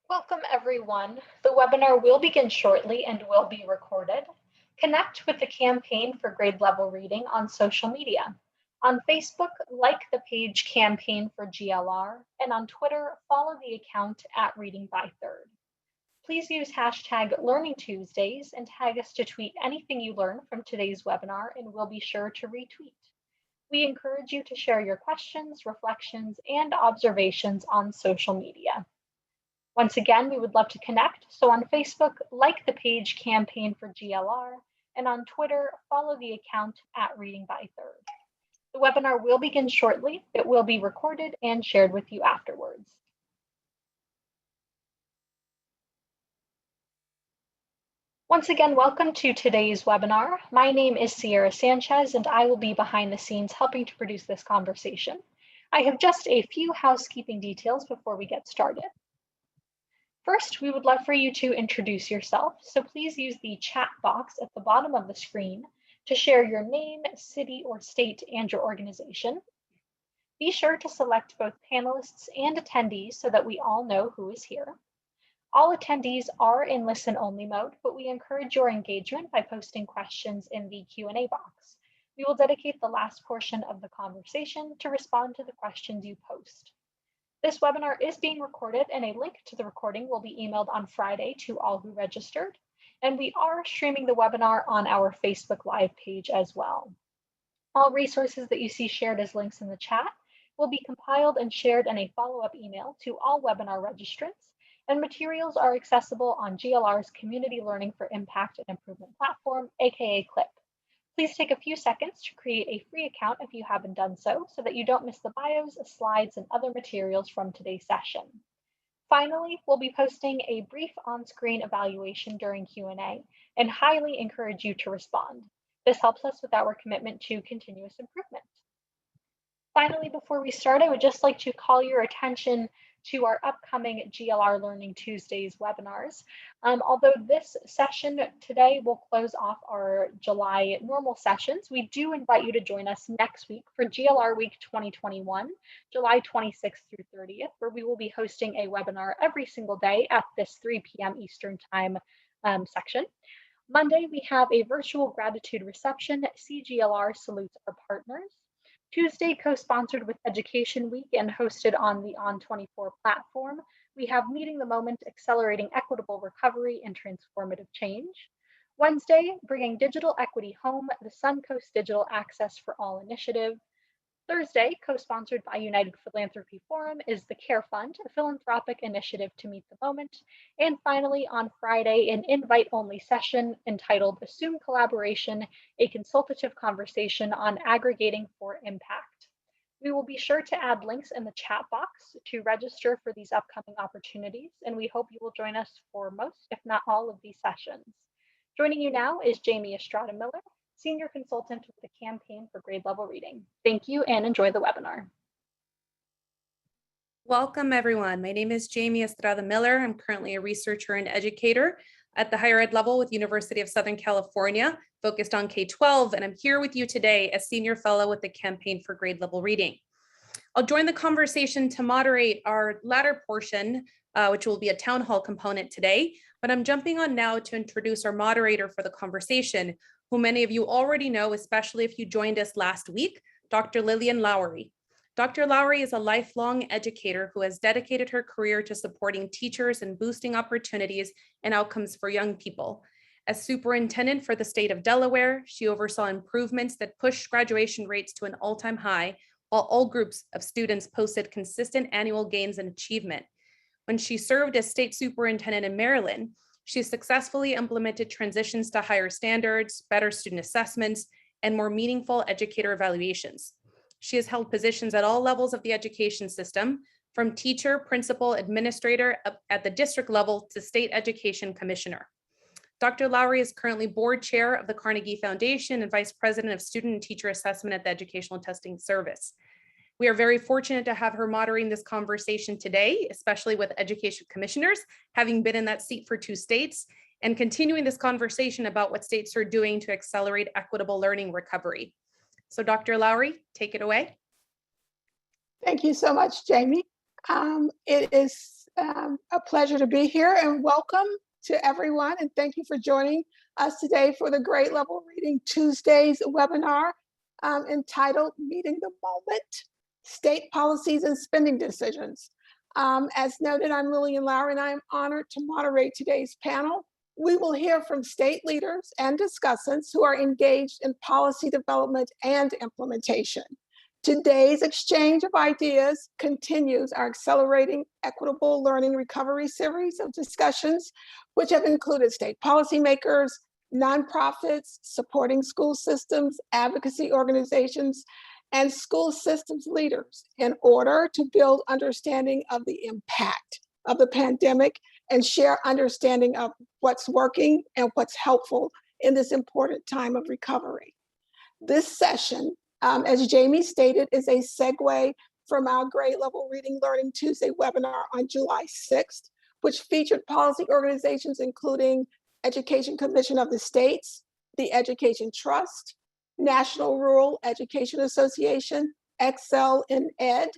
Welcome, everyone. The webinar will begin shortly and will be recorded. Connect with the Campaign for Grade Level Reading on social media. On Facebook, like the page Campaign for GLR, and on Twitter, follow the account at Reading by Third. Please use hashtag Learning Tuesdays and tag us to tweet anything you learn from today's webinar, and we'll be sure to retweet. We encourage you to share your questions, reflections, and observations on social media. Once again, we would love to connect. So on Facebook, like the page Campaign for GLR, and on Twitter, follow the account at Reading by Third. The webinar will begin shortly. It will be recorded and shared with you afterwards. Once again, welcome to today's webinar. My name is Sierra Sanchez, and I will be behind the scenes helping to produce this conversation. I have just a few housekeeping details before we get started. First, we would love for you to introduce yourself, so please use the chat box at the bottom of the screen to share your name, city, or state, and your organization. Be sure to select both panelists and attendees so that we all know who is here. All attendees are in listen-only mode, but we encourage your engagement by posting questions in the Q&A box. We will dedicate the last portion of the conversation to respond to the questions you post. This webinar is being recorded, and a link to the recording will be emailed on Friday to all who registered. And we are streaming the webinar on our Facebook Live page as well. All resources that you see shared as links in the chat will be compiled and shared in a follow-up email to all webinar registrants, and materials are accessible on GLR's Community Learning for Impact and Improvement platform, aka CLIP. Please take a few seconds to create a free account if you haven't done so that you don't miss the bios, slides, and other materials from today's session. Finally, we'll be posting a brief on-screen evaluation during Q&A and highly encourage you to respond. This helps us with our commitment to continuous improvement. Finally, before we start, I would just like to call your attention to our upcoming GLR Learning Tuesdays webinars. Although this session today will close off our July normal sessions, we do invite you to join us next week for GLR Week 2021, July 26th through 30th, where we will be hosting a webinar every single day at this 3 p.m. Eastern Time section. Monday, we have a virtual gratitude reception. CGLR salutes our partners. Tuesday, co-sponsored with Education Week and hosted on the On24 platform, we have Meeting the Moment, Accelerating Equitable Recovery and Transformative Change. Wednesday, Bringing Digital Equity Home, the Suncoast Digital Access for All initiative. Thursday, co-sponsored by United Philanthropy Forum, is the Care Fund, a philanthropic initiative to meet the moment. And finally, on Friday, an invite-only session entitled Assume Collaboration, a consultative conversation on aggregating for impact. We will be sure to add links in the chat box to register for these upcoming opportunities, and we hope you will join us for most, if not all, of these sessions. Joining you now is Jeimee Estrada-Miller, Senior Consultant with the Campaign for Grade Level Reading. Thank you and enjoy the webinar. Welcome everyone. My name is Jeimee Estrada-Miller. I'm currently a researcher and educator at the higher ed level with University of Southern California, focused on K-12, and I'm here with you today as Senior Fellow with the Campaign for Grade Level Reading. I'll join the conversation to moderate our latter portion, which will be a town hall component today, but I'm jumping on now to introduce our moderator for the conversation, who many of you already know, especially if you joined us last week, Dr. Lillian Lowery. Dr. Lowery is a lifelong educator who has dedicated her career to supporting teachers and boosting opportunities and outcomes for young people. As superintendent for the state of Delaware, she oversaw improvements that pushed graduation rates to an all-time high, while all groups of students posted consistent annual gains in achievement. When she served as state superintendent in Maryland, she successfully implemented transitions to higher standards, better student assessments, and more meaningful educator evaluations. She has held positions at all levels of the education system, from teacher, principal, administrator at the district level to state education commissioner. Dr. Lowery is currently board chair of the Carnegie Foundation and vice president of student and teacher assessment at the Educational Testing Service. We are very fortunate to have her moderating this conversation today, especially with education commissioners, having been in that seat for 2 states, and continuing this conversation about what states are doing to accelerate equitable learning recovery. So Dr. Lowery, take it away. Thank you so much, Jeimee. It is a pleasure to be here, and welcome to everyone. And thank you for joining us today for the Grade Level Reading Tuesdays webinar entitled Meeting the Moment, State Policies and Spending Decisions. As noted, I'm Lillian M, and I'm honored to moderate today's panel. We will hear from state leaders and discussants who are engaged in policy development and implementation. Today's exchange of ideas continues our Accelerating Equitable Learning Recovery series of discussions, which have included state policymakers, nonprofits, supporting school systems, advocacy organizations, and school systems leaders in order to build understanding of the impact of the pandemic and share understanding of what's working and what's helpful in this important time of recovery. This session, as Jeimee stated, is a segue from our Grade Level Reading Learning Tuesday webinar on July 6th, which featured policy organizations including Education Commission of the States, the Education Trust, National Rural Education Association, Excel in Ed,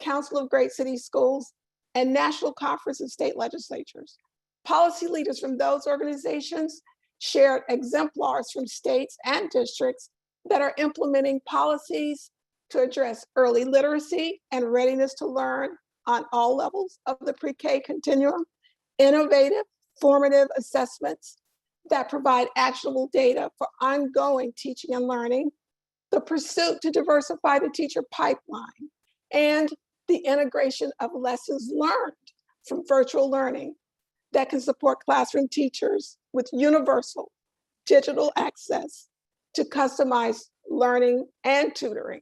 Council of Great City Schools, and National Conference of State Legislatures. Policy leaders from those organizations shared exemplars from states and districts that are implementing policies to address early literacy and readiness to learn on all levels of the pre-K continuum, innovative, formative assessments that provide actionable data for ongoing teaching and learning, the pursuit to diversify the teacher pipeline, and the integration of lessons learned from virtual learning that can support classroom teachers with universal digital access to customize learning and tutoring.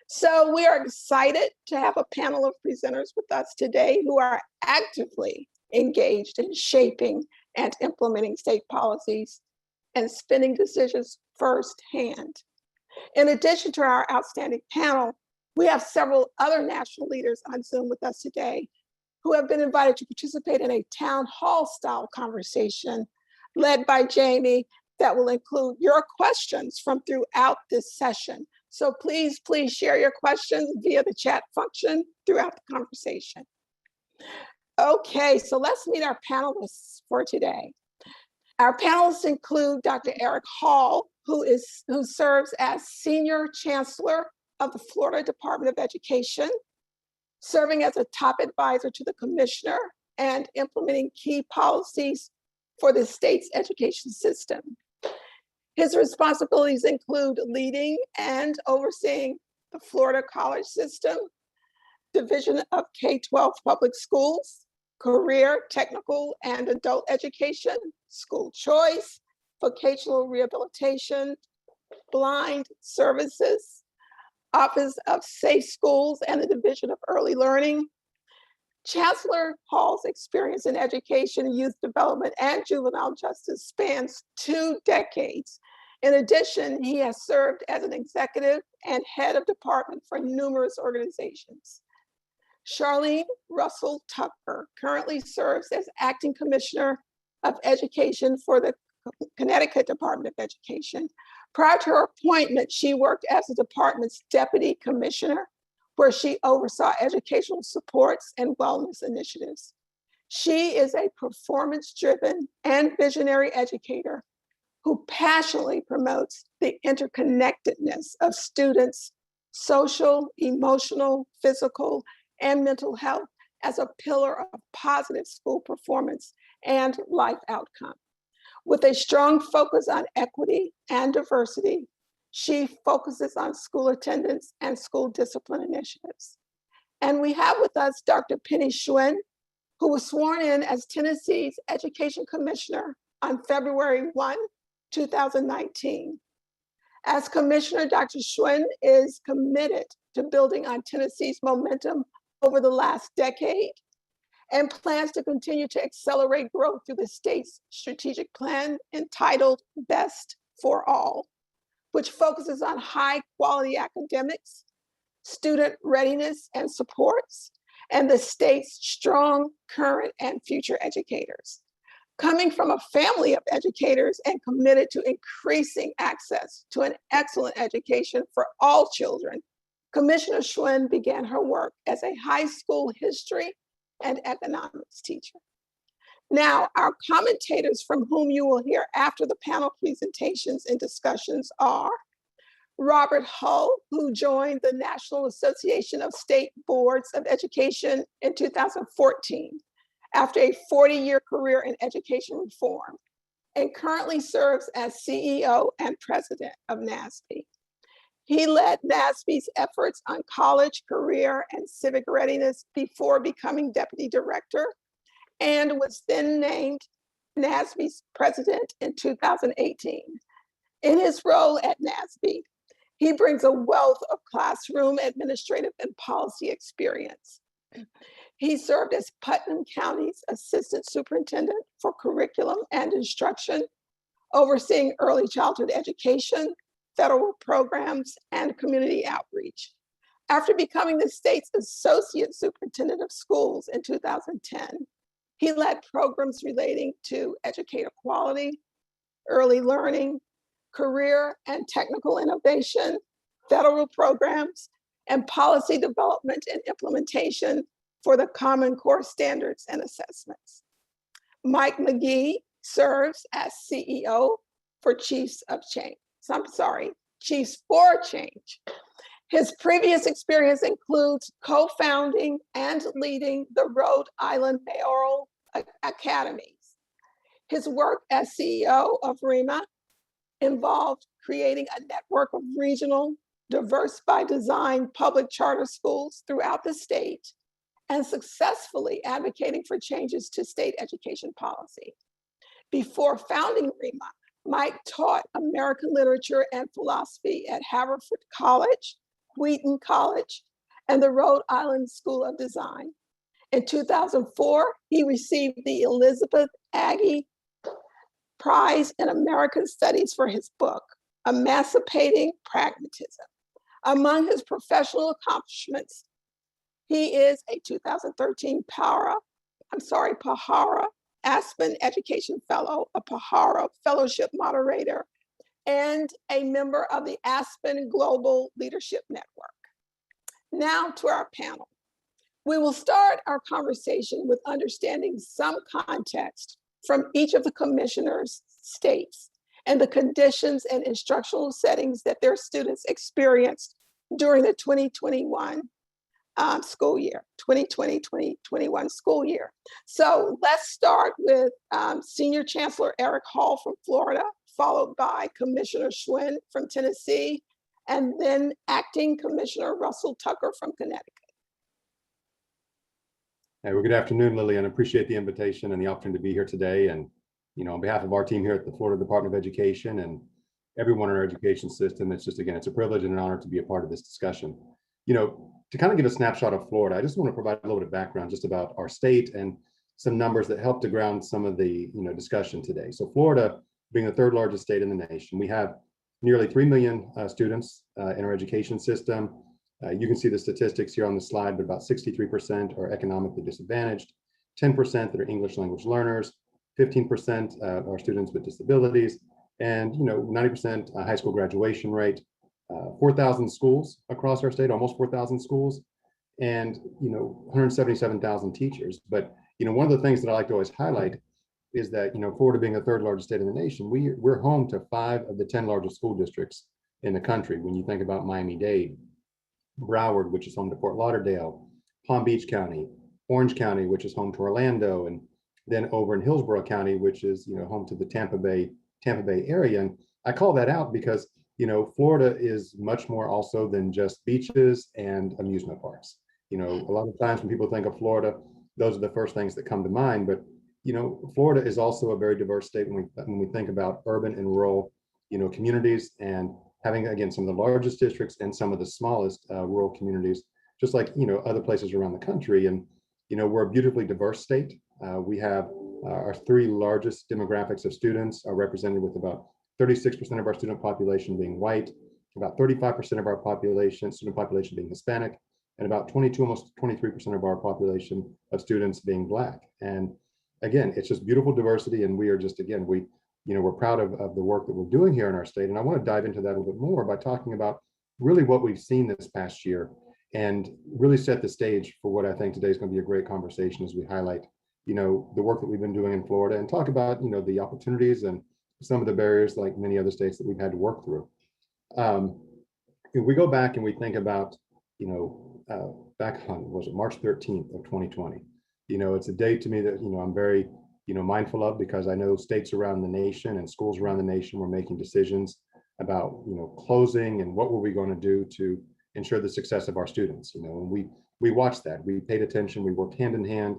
So we are excited to have a panel of presenters with us today who are actively engaged in shaping and implementing state policies and spending decisions firsthand. In addition to our outstanding panel, we have several other national leaders on Zoom with us today who have been invited to participate in a town hall style conversation led by Jeimee that will include your questions from throughout this session. So please share your questions via the chat function throughout the conversation. Okay, so let's meet our panelists for today. Our panelists include Dr. Eric Hall, who serves as Senior Chancellor of the Florida Department of Education, serving as a top advisor to the commissioner and implementing key policies for the state's education system. His responsibilities include leading and overseeing the Florida college system, Division of K-12 public schools, career, technical, and adult education, school choice, vocational rehabilitation, blind services, Office of Safe Schools, and the Division of Early Learning. Chancellor Hall's experience in education, youth development, and juvenile justice spans 2 decades. In addition, he has served as an executive and head of department for numerous organizations. Charlene Russell Tucker currently serves as acting commissioner of education for the Connecticut Department of Education. Prior to her appointment, she worked as the department's deputy commissioner, where she oversaw educational supports and wellness initiatives. She is a performance-driven and visionary educator who passionately promotes the interconnectedness of students' social, emotional, physical, and mental health as a pillar of positive school performance and life outcome. With a strong focus on equity and diversity, she focuses on school attendance and school discipline initiatives. And we have with us Dr. Penny Schwinn, who was sworn in as Tennessee's Education Commissioner on February 1, 2019. As Commissioner, Dr. Schwinn is committed to building on Tennessee's momentum over the last decade and plans to continue to accelerate growth through the state's strategic plan entitled Best for All, which focuses on high quality academics, student readiness and supports, and the state's strong current and future educators. Coming from a family of educators and committed to increasing access to an excellent education for all children, Commissioner Schwinn began her work as a high school history and economics teacher. Now, our commentators from whom you will hear after the panel presentations and discussions are Robert Hull, who joined the National Association of State Boards of Education in 2014 after a 40-year career in education reform, and currently serves as CEO and president of NASB. He led NASB's efforts on college, career, and civic readiness before becoming deputy director, and was then named NASB's president in 2018. In his role at NASB, he brings a wealth of classroom, administrative, and policy experience. He served as Putnam County's assistant superintendent for curriculum and instruction, overseeing early childhood education, federal programs, and community outreach. After becoming the state's associate superintendent of schools in 2010, he led programs relating to educator quality, early learning, career and technical innovation, federal programs, and policy development and implementation for the Common Core standards and assessments. Mike Magee serves as CEO for Chiefs for Change. His previous experience includes co-founding and leading the Rhode Island Mayoral Academies. His work as CEO of REMA involved creating a network of regional, diverse by design public charter schools throughout the state and successfully advocating for changes to state education policy. Before founding REMA, Mike taught American literature and philosophy at Haverford College, Wheaton College, and the Rhode Island School of Design. In 2004, he received the Elizabeth Aggie Prize in American Studies for his book, Emancipating Pragmatism. Among his professional accomplishments, he is a 2013 Pahara Aspen Education Fellow, a Pahara Fellowship Moderator, and a member of the Aspen Global Leadership Network. Now to our panel. We will start our conversation with understanding some context from each of the commissioners' states and the conditions and instructional settings that their students experienced during the 2021 school year, 2020-2021 school year. So let's start with Senior Chancellor Eric Hall from Florida, followed by Commissioner Schwinn from Tennessee, and then Acting Commissioner Russell Tucker from Connecticut. Hey, well, good afternoon, Lillian. I appreciate the invitation and the opportunity to be here today. And, on behalf of our team here at the Florida Department of Education and everyone in our education system, it's a privilege and an honor to be a part of this discussion. To kind of give a snapshot of Florida, I just want to provide a little bit of background just about our state and some numbers that help to ground some of the discussion today. So Florida, being the third largest state in the nation, we have nearly 3 million students in our education system. You can see the statistics here on the slide, but about 63% are economically disadvantaged, 10% that are English language learners, 15% are students with disabilities, and 90% high school graduation rate. 4,000 schools across our state, almost 4,000 schools, and 177,000 teachers. But one of the things that I like to always highlight is that Florida being the third largest state in the nation, we're home to 5 of the 10 largest school districts in the country. When you think about Miami-Dade, Broward, which is home to Fort Lauderdale, Palm Beach County, Orange County, which is home to Orlando, and then over in Hillsborough County, which is home to the Tampa Bay area. And I call that out because Florida is much more also than just beaches and amusement parks. A lot of times when people think of Florida, those are the first things that come to mind. But Florida is also a very diverse state when we think about urban and rural communities, and having, again, some of the largest districts and some of the smallest rural communities, just like other places around the country. And we're a beautifully diverse state. We have our 3 largest demographics of students are represented with about 36% of our student population being white, about 35% of our student population being Hispanic, and about 22, almost 23% of our population of students being Black. And again, it's just beautiful diversity, and we are just, again, we're proud of the work that we're doing here in our state. And I want to dive into that a little bit more by talking about really what we've seen this past year and really set the stage for what I think today is going to be a great conversation as we highlight, the work that we've been doing in Florida and talk about, the opportunities and some of the barriers, like many other states, that we've had to work through. If we go back and we think about, back on, was it March 13th of 2020? It's a day to me that, I'm very, mindful of, because I know states around the nation and schools around the nation were making decisions about, closing and what were we going to do to ensure the success of our students. And we watched that, we paid attention, we worked hand in hand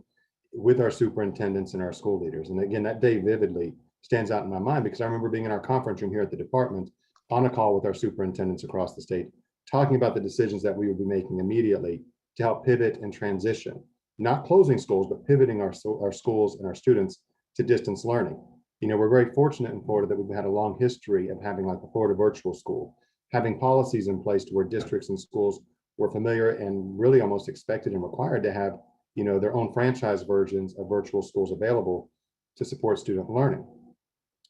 with our superintendents and our school leaders. And again, that day vividly stands out in my mind, because I remember being in our conference room here at the department on a call with our superintendents across the state, talking about the decisions that we would be making immediately to help pivot and transition, not closing schools, but pivoting our schools and our students to distance learning. We're very fortunate in Florida that we've had a long history of having, like, the Florida Virtual School, having policies in place to where districts and schools were familiar and really almost expected and required to have, their own franchise versions of virtual schools available to support student learning.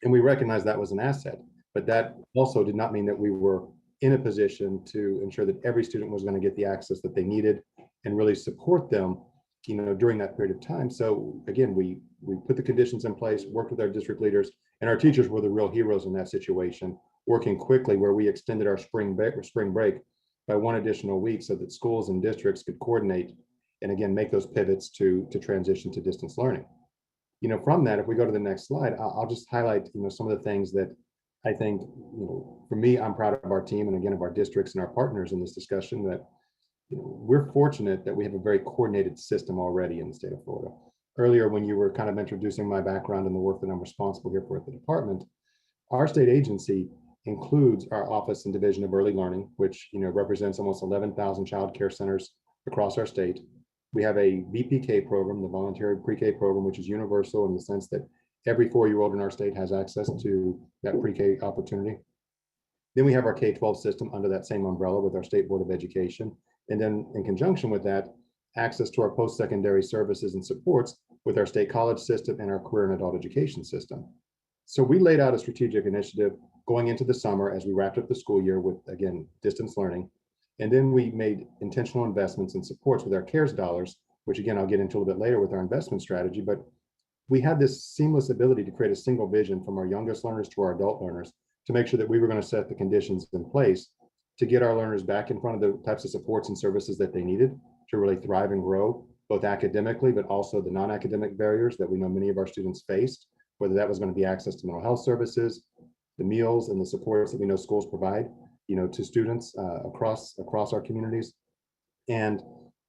And we recognized that was an asset, but that also did not mean that we were in a position to ensure that every student was going to get the access that they needed and really support them, during that period of time. So again, we put the conditions in place, worked with our district leaders, and our teachers were the real heroes in that situation, working quickly, where we extended our spring break by one additional week so that schools and districts could coordinate and again make those pivots to transition to distance learning. From that, if we go to the next slide, I'll just highlight some of the things that I think, for me, I'm proud of our team and again of our districts and our partners in this discussion, that we're fortunate that we have a very coordinated system already in the state of Florida. Earlier, when you were kind of introducing my background and the work that I'm responsible here for at the department, our state agency includes our Office and Division of Early Learning, which represents almost 11,000 child care centers across our state. We have a VPK program, the Voluntary Pre-K program, which is universal in the sense that every 4-year-old in our state has access to that pre-K opportunity. Then we have our K-12 system under that same umbrella with our State Board of Education. And then in conjunction with that, access to our post-secondary services and supports with our state college system and our career and adult education system. So we laid out a strategic initiative going into the summer as we wrapped up the school year with, again, distance learning. And then we made intentional investments and supports with our CARES dollars, which again, I'll get into a little bit later with our investment strategy. But we had this seamless ability to create a single vision from our youngest learners to our adult learners to make sure that we were going to set the conditions in place to get our learners back in front of the types of supports and services that they needed to really thrive and grow, both academically, but also the non-academic barriers that we know many of our students faced, whether that was going to be access to mental health services, the meals and the supports that we know schools provide, to students across our communities. And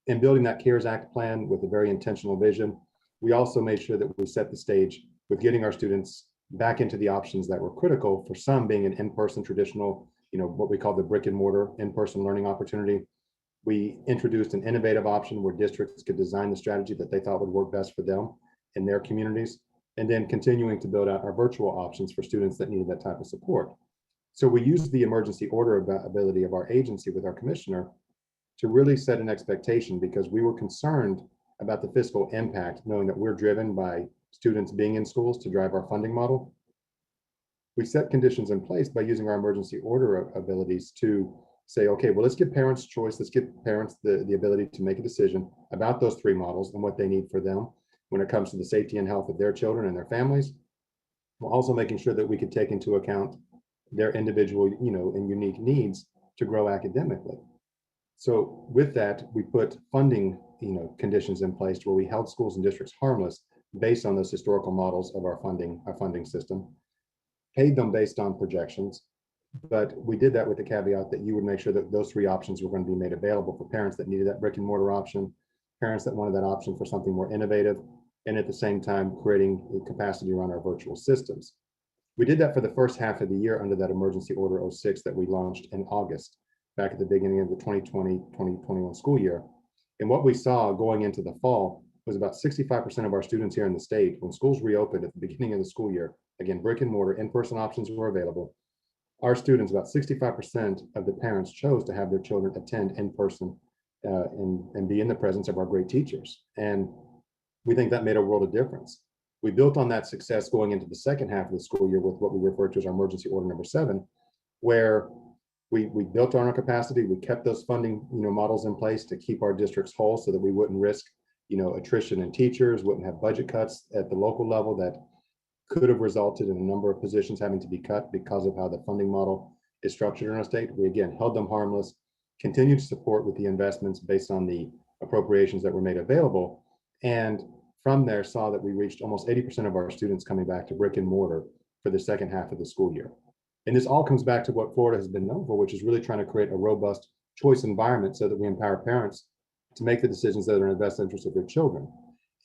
in building that CARES Act plan with a very intentional vision, we also made sure that we set the stage with getting our students back into the options that were critical, for some being an in-person traditional, what we call the brick and mortar in-person learning opportunity. We introduced an innovative option where districts could design the strategy that they thought would work best for them in their communities, and then continuing to build out our virtual options for students that needed that type of support. So we used the emergency order ability of our agency with our commissioner to really set an expectation, because we were concerned about the fiscal impact, knowing that we're driven by students being in schools to drive our funding model. We set conditions in place by using our emergency order abilities to say, okay, well, let's give parents choice. Let's give parents the ability to make a decision about those 3 models and what they need for them when it comes to the safety and health of their children and their families, while also making sure that we could take into account their individual, and unique needs to grow academically. So with that, we put funding, conditions in place where we held schools and districts harmless based on those historical models of our funding system, paid them based on projections. But we did that with the caveat that you would make sure that those 3 options were going to be made available for parents that needed that brick and mortar option, parents that wanted that option for something more innovative, and at the same time creating a capacity around our virtual systems. We did that for the first half of the year under that emergency order 06 that we launched in August, back at the beginning of the 2020-2021 school year. And what we saw going into the fall was about 65% of our students here in the state, when schools reopened at the beginning of the school year, again, brick and mortar, in-person options were available. Our students, about 65% of the parents chose to have their children attend in person and be in the presence of our great teachers. And we think that made a world of difference. We built on that success going into the second half of the school year with what we refer to as our emergency order number 7, where we built on our capacity. We kept those funding, models in place to keep our districts whole so that we wouldn't risk, attrition in teachers, wouldn't have budget cuts at the local level that could have resulted in a number of positions having to be cut because of how the funding model is structured in our state. We again held them harmless, continued to support with the investments based on the appropriations that were made available. And from there saw that we reached almost 80% of our students coming back to brick and mortar for the second half of the school year. And this all comes back to what Florida has been known for, which is really trying to create a robust choice environment so that we empower parents to make the decisions that are in the best interest of their children.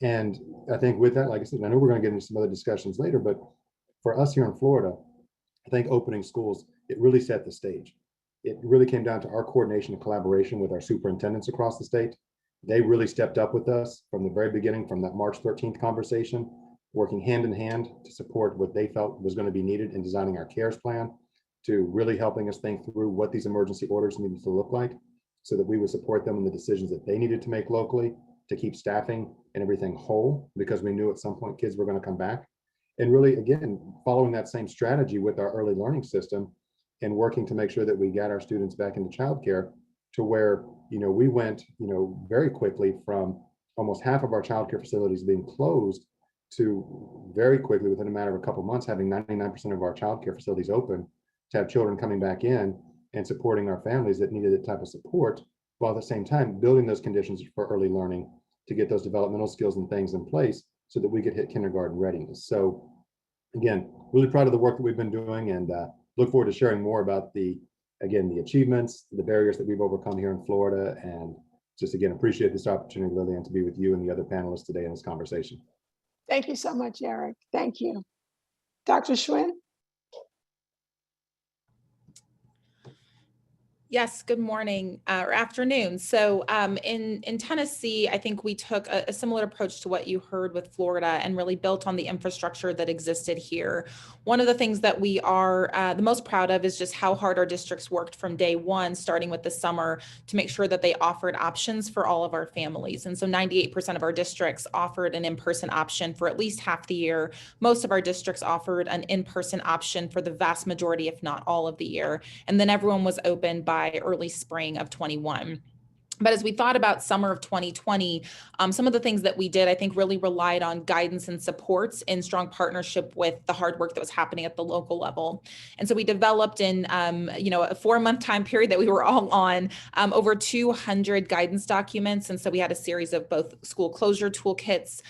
And I think with that, like I said, I know we're going to get into some other discussions later, but for us here in Florida, I think opening schools, it really set the stage. It really came down to our coordination and collaboration with our superintendents across the state. They really stepped up with us from the very beginning, from that March 13th conversation, working hand in hand to support what they felt was going to be needed in designing our CARES plan, to really helping us think through what these emergency orders needed to look like so that we would support them in the decisions that they needed to make locally to keep staffing and everything whole, because we knew at some point kids were going to come back. And really, again, following that same strategy with our early learning system and working to make sure that we got our students back into childcare to where, we went, very quickly from almost half of our childcare facilities being closed to very quickly, within a matter of a couple of months, having 99% of our childcare facilities open to have children coming back in and supporting our families that needed that type of support, while at the same time building those conditions for early learning to get those developmental skills and things in place so that we could hit kindergarten readiness. So again, really proud of the work that we've been doing, and look forward to sharing more about the achievements, the barriers that we've overcome here in Florida, and just again, appreciate this opportunity, Lillian, to be with you and the other panelists today in this conversation. Thank you so much, Eric. Thank you. Dr. Schwinn? Yes, good morning or afternoon. So in Tennessee, I think we took a similar approach to what you heard with Florida and really built on the infrastructure that existed here. One of the things that we are the most proud of is just how hard our districts worked from day one, starting with the summer, to make sure that they offered options for all of our families. And so 98% of our districts offered an in-person option for at least half the year. Most of our districts offered an in-person option for the vast majority, if not all of the year. And then everyone was open by early spring of 21. But as we thought about summer of 2020, some of the things that we did, I think, really relied on guidance and supports in strong partnership with the hard work that was happening at the local level. And so we developed in, a 4-month time period that we were all on, over 200 guidance documents. And so we had a series of both school closure toolkits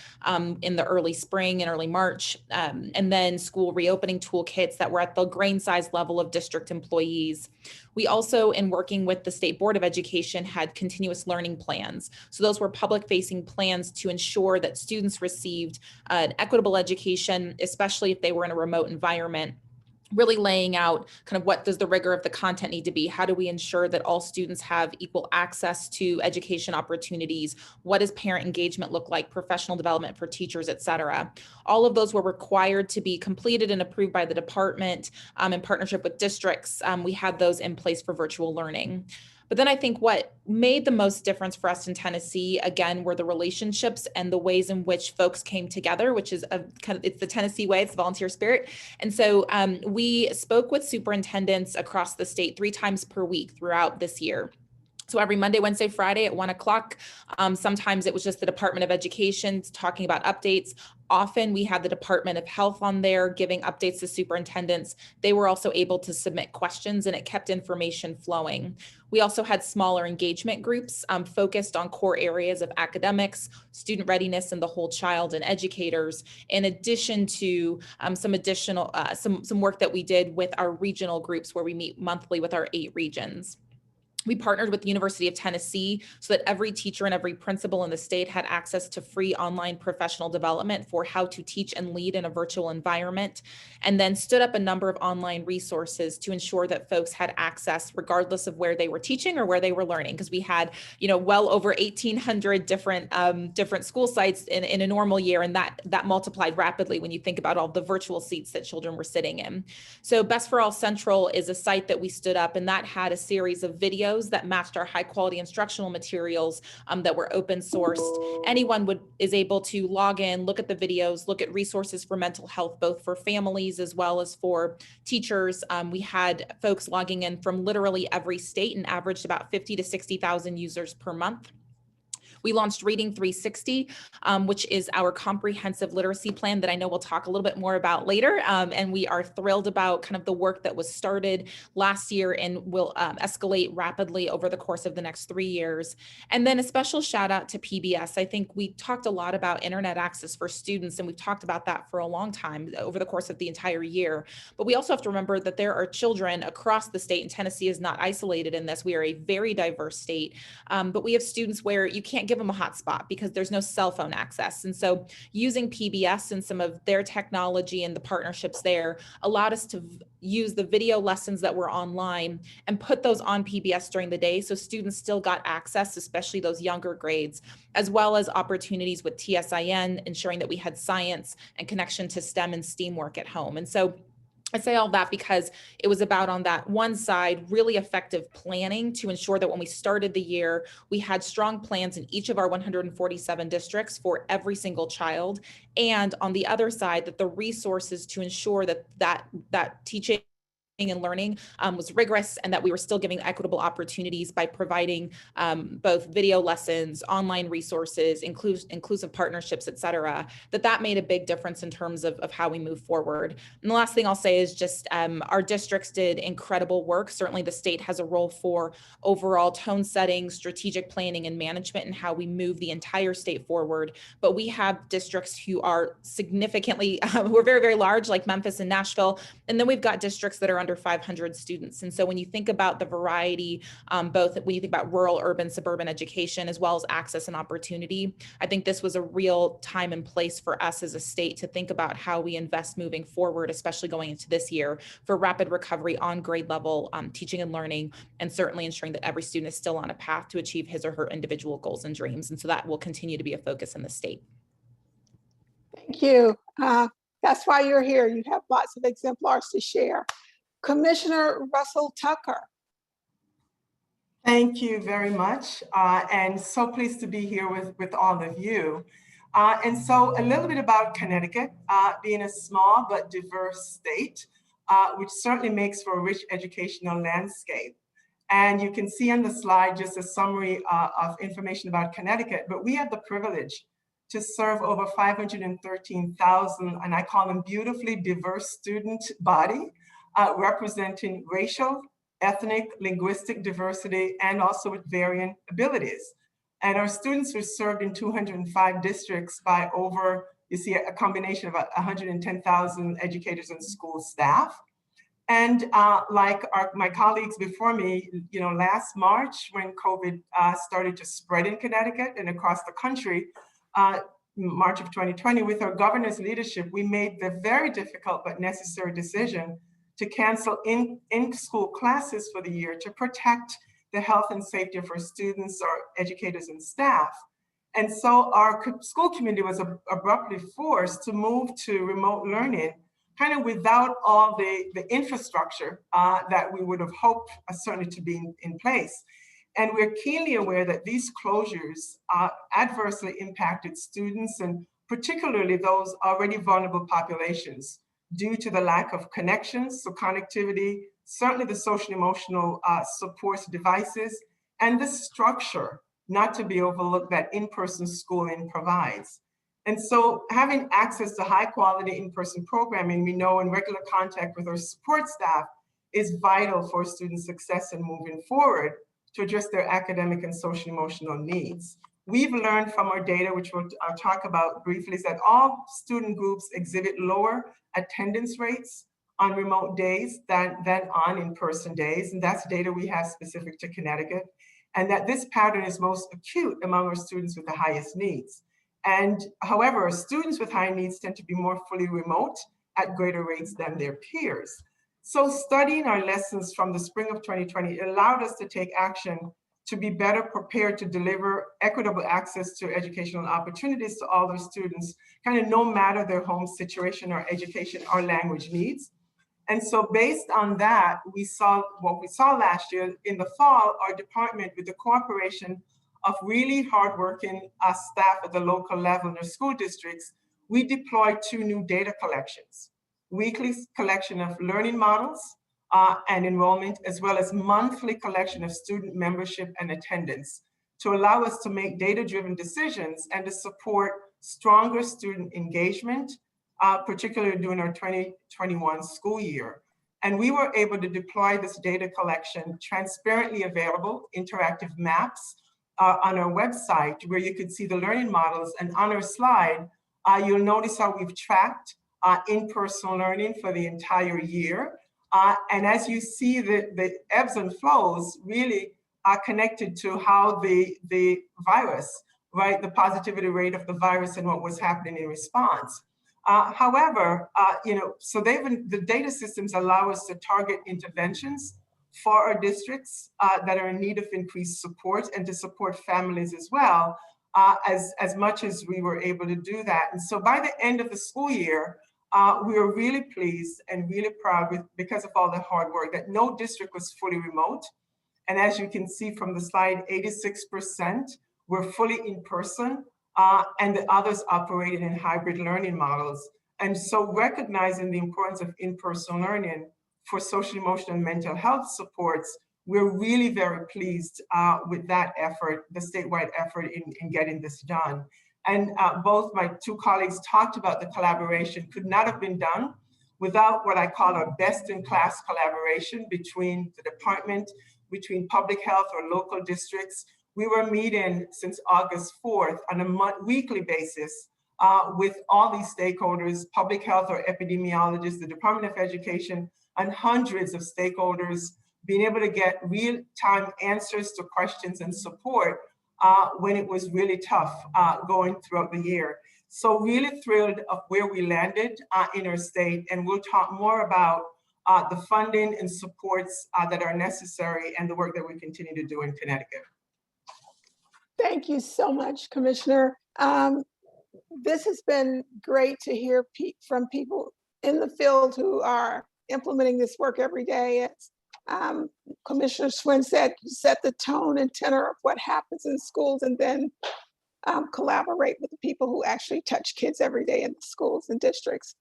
in the early spring and early March, and then school reopening toolkits that were at the grain size level of district employees. We also, in working with the State Board of Education, had continuous learning plans. So those were public-facing plans to ensure that students received an equitable education, especially if they were in a remote environment, really laying out kind of what does the rigor of the content need to be? How do we ensure that all students have equal access to education opportunities? What does parent engagement look like? Professional development for teachers, et cetera. All of those were required to be completed and approved by the department in partnership with districts. We had those in place for virtual learning. But then I think what made the most difference for us in Tennessee, again, were the relationships and the ways in which folks came together, which is it's the Tennessee way, it's the volunteer spirit. And so we spoke with superintendents across the state 3 times per week throughout this year. So every Monday, Wednesday, Friday at 1 o'clock. Sometimes it was just the Department of Education talking about updates. Often we had the Department of Health on there giving updates to superintendents. They were also able to submit questions, and it kept information flowing. We also had smaller engagement groups focused on core areas of academics, student readiness, and the whole child, and educators, in addition to some work that we did with our regional groups where we meet monthly with our 8 regions. We partnered with the University of Tennessee so that every teacher and every principal in the state had access to free online professional development for how to teach and lead in a virtual environment, and then stood up a number of online resources to ensure that folks had access regardless of where they were teaching or where they were learning, because we had, well over 1,800 different school sites in a normal year, and that multiplied rapidly when you think about all the virtual seats that children were sitting in. So Best for All Central is a site that we stood up, and that had a series of videos videos that matched our high quality instructional materials that were open sourced. Anyone is able to log in, look at the videos, look at resources for mental health, both for families as well as for teachers. We had folks logging in from literally every state and averaged about 50 to 60,000 users per month. We launched Reading 360, which is our comprehensive literacy plan that I know we'll talk a little bit more about later. And we are thrilled about kind of the work that was started last year and will escalate rapidly over the course of the next 3 years. And then a special shout out to PBS. I think we talked a lot about internet access for students, and we've talked about that for a long time over the course of the entire year. But we also have to remember that there are children across the state, and Tennessee is not isolated in this. We are a very diverse state, but we have students where you can't give them a hotspot because there's no cell phone access. And so using PBS and some of their technology and the partnerships there allowed us to use the video lessons that were online and put those on PBS during the day. So students still got access, especially those younger grades, as well as opportunities with TSIN, ensuring that we had science and connection to STEM and STEAM work at home. And so I say all that because it was about, on that one side, really effective planning to ensure that when we started the year, we had strong plans in each of our 147 districts for every single child. And on the other side, that the resources to ensure that teaching and learning was rigorous, and that we were still giving equitable opportunities by providing both video lessons, online resources, inclusive partnerships, et cetera, that made a big difference in terms of how we move forward. And the last thing I'll say is just our districts did incredible work. Certainly the state has a role for overall tone setting, strategic planning, and management, and how we move the entire state forward. But we have districts who are significantly, who are very, very large, like Memphis and Nashville. And then we've got districts that are under 500 students. And so when you think about the variety, both when you think about rural, urban, suburban education, as well as access and opportunity, I think this was a real time and place for us as a state to think about how we invest moving forward, especially going into this year, for rapid recovery on grade level teaching and learning, and certainly ensuring that every student is still on a path to achieve his or her individual goals and dreams. And so that will continue to be a focus in the state. Thank you. That's why you're here. You have lots of exemplars to share. Commissioner Russell Tucker. Thank you very much. And so pleased to be here with all of you. And so a little bit about Connecticut, being a small but diverse state, which certainly makes for a rich educational landscape. And you can see on the slide just a summary of information about Connecticut, but we have the privilege to serve over 513,000, and I call them beautifully diverse student body, representing racial, ethnic, linguistic diversity, and also with varying abilities. And our students were served in 205 districts by over, you see, a combination of 110,000 educators and school staff. And like my colleagues before me, last March, when COVID started to spread in Connecticut and across the country, March of 2020, with our governor's leadership, we made the very difficult but necessary decision to cancel in-school classes for the year to protect the health and safety of our students, our educators, and staff. And so our school community was abruptly forced to move to remote learning, kind of without all the infrastructure that we would have hoped certainly to be in place. And we're keenly aware that these closures adversely impacted students, and particularly those already vulnerable populations, due to the lack of connections, so connectivity, certainly the social emotional support devices, and the structure, not to be overlooked, that in-person schooling provides. And so having access to high quality in-person programming, we know in regular contact with our support staff, is vital for student success and moving forward to address their academic and social emotional needs. We've learned from our data, which I'll talk about briefly, is that all student groups exhibit lower attendance rates on remote days than on in-person days. And that's data we have specific to Connecticut. And that this pattern is most acute among our students with the highest needs. And however, students with high needs tend to be more fully remote at greater rates than their peers. So studying our lessons from the spring of 2020 allowed us to take action to be better prepared to deliver equitable access to educational opportunities to all their students, kind of no matter their home situation or education or language needs. And so based on that, we saw what we saw last year. In the fall, our department, with the cooperation of really hardworking staff at the local level in their school districts, we deployed 2 new data collections: weekly collection of learning models and enrollment, as well as monthly collection of student membership and attendance, to allow us to make data-driven decisions and to support stronger student engagement, particularly during our 2021 school year. And we were able to deploy this data collection, transparently available, interactive maps on our website, where you could see the learning models. And on our slide, you'll notice how we've tracked in-person learning for the entire year. And as you see, the ebbs and flows really are connected to how the virus, right, the positivity rate of the virus and what was happening in response. However, so the data systems allow us to target interventions for our districts that are in need of increased support, and to support families as well, as much as we were able to do that. And so by the end of the school year, we were really pleased and really proud because of all the hard work, that no district was fully remote. And as you can see from the slide, 86% were fully in person, and the others operated in hybrid learning models. And so recognizing the importance of in-person learning for social, emotional, and mental health supports, we're really very pleased with that effort, the statewide effort in getting this done. And both my 2 colleagues talked about the collaboration could not have been done without what I call our best-in-class collaboration between the department, between public health or local districts. We were meeting since August 4th on a weekly basis with all these stakeholders, public health or epidemiologists, the Department of Education, and hundreds of stakeholders, being able to get real-time answers to questions and support when it was really tough going throughout the year. So really thrilled of where we landed in our state, and we'll talk more about the funding and supports that are necessary, and the work that we continue to do in Connecticut. Thank you so much, Commissioner. This has been great to hear from people in the field who are implementing this work every day. As Commissioner Schwinn said, you set the tone and tenor of what happens in schools, and then collaborate with the people who actually touch kids every day in the schools and districts.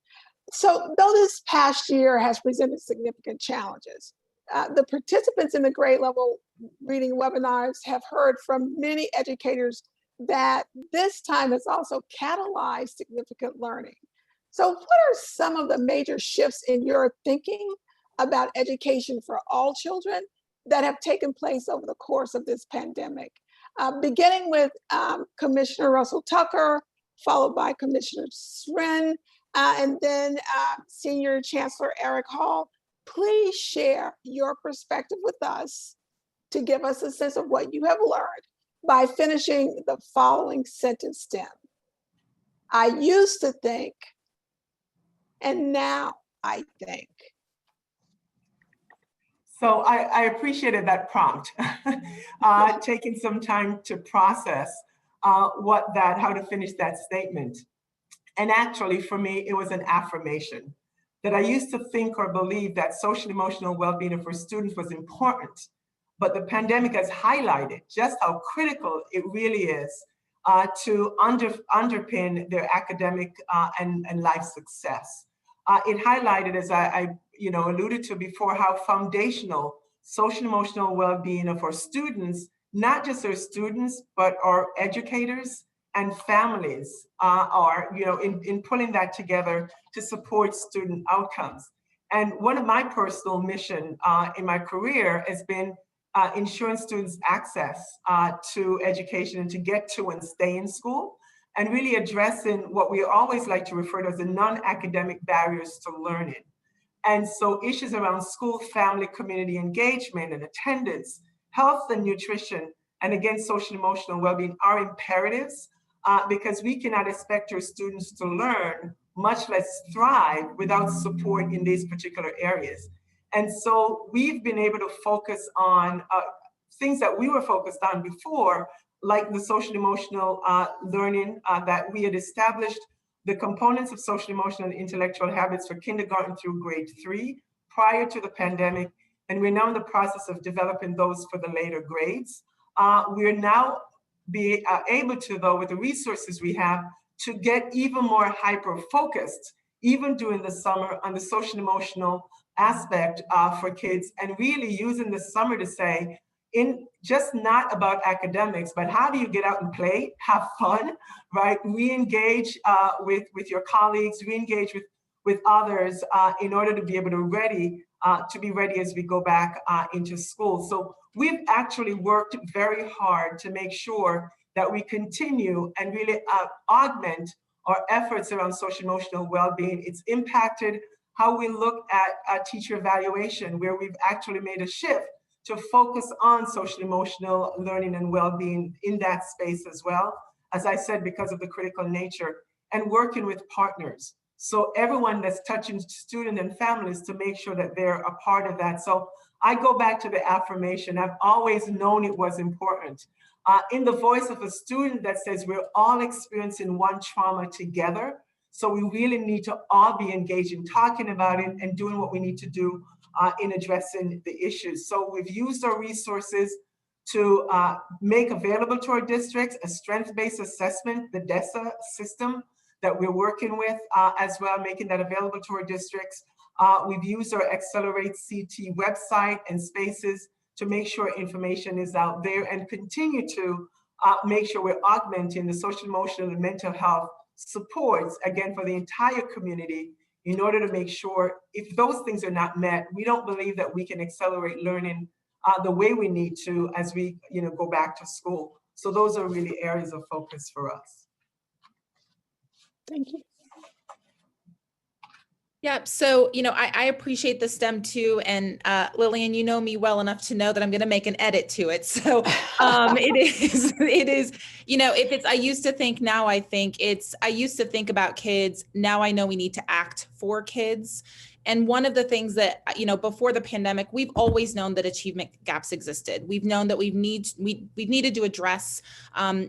So though this past year has presented significant challenges, the participants in the grade level reading webinars have heard from many educators that this time has also catalyzed significant learning. So what are some of the major shifts in your thinking about education for all children that have taken place over the course of this pandemic? Beginning with Commissioner Russell Tucker, followed by Commissioner Schwinn, and then Senior Chancellor Eric Hall. Please share your perspective with us to give us a sense of what you have learned by finishing the following sentence stem. I used to think, and now I think. So I appreciated that prompt, taking some time to process how to finish that statement. And actually, for me, it was an affirmation that I used to think or believe that social emotional well-being of our students was important, but the pandemic has highlighted just how critical it really is to underpin their academic and life success. It highlighted, as I alluded to before, how foundational social emotional well-being of our students, not just our students, but our educators and families are, in pulling that together to support student outcomes. And one of my personal mission in my career has been ensuring students access to education and to get to and stay in school, and really addressing what we always like to refer to as the non-academic barriers to learning. And so issues around school, family, community engagement and attendance, health and nutrition, and again, social emotional well-being are imperatives because we cannot expect our students to learn, much less thrive, without support in these particular areas. And so we've been able to focus on things that we were focused on before, like the social emotional learning that we had established, the components of social emotional and intellectual habits for kindergarten through grade 3, prior to the pandemic, and we're now in the process of developing those for the later grades. We're now able to, though, with the resources we have, to get even more hyper-focused, even during the summer, on the social emotional aspect for kids, and really using the summer to say, in just not about academics, but how do you get out and play, have fun, right? Re-engage with your colleagues, re-engage with others in order to be able to be ready as we go back into school. So we've actually worked very hard to make sure that we continue and really augment our efforts around social emotional well-being. It's impacted how we look at teacher evaluation, where we've actually made a shift to focus on social emotional learning and well-being in that space as well, as I said, because of the critical nature, and working with partners. So everyone that's touching students and families to make sure that they're a part of that. So I go back to the affirmation. I've always known it was important. In the voice of a student that says we're all experiencing one trauma together. So we really need to all be engaged in talking about it and doing what we need to do in addressing the issues. So we've used our resources to make available to our districts a strength-based assessment, the DESA system that we're working with as well, making that available to our districts. We've used our Accelerate CT website and spaces to make sure information is out there, and continue to make sure we're augmenting the social, emotional, and mental health supports, again, for the entire community, in order to make sure if those things are not met, we don't believe that we can accelerate learning the way we need to as we go back to school. So those are really areas of focus for us. Thank you. Yeah, so, I appreciate the STEM too. And Lillian, you know me well enough to know that I'm going to make an edit to it. So it is, if it's, I used to think, now I think it's, I used to think about kids. Now I know we need to act for kids. And one of the things that, before the pandemic, we've always known that achievement gaps existed. We've known that we've needed to address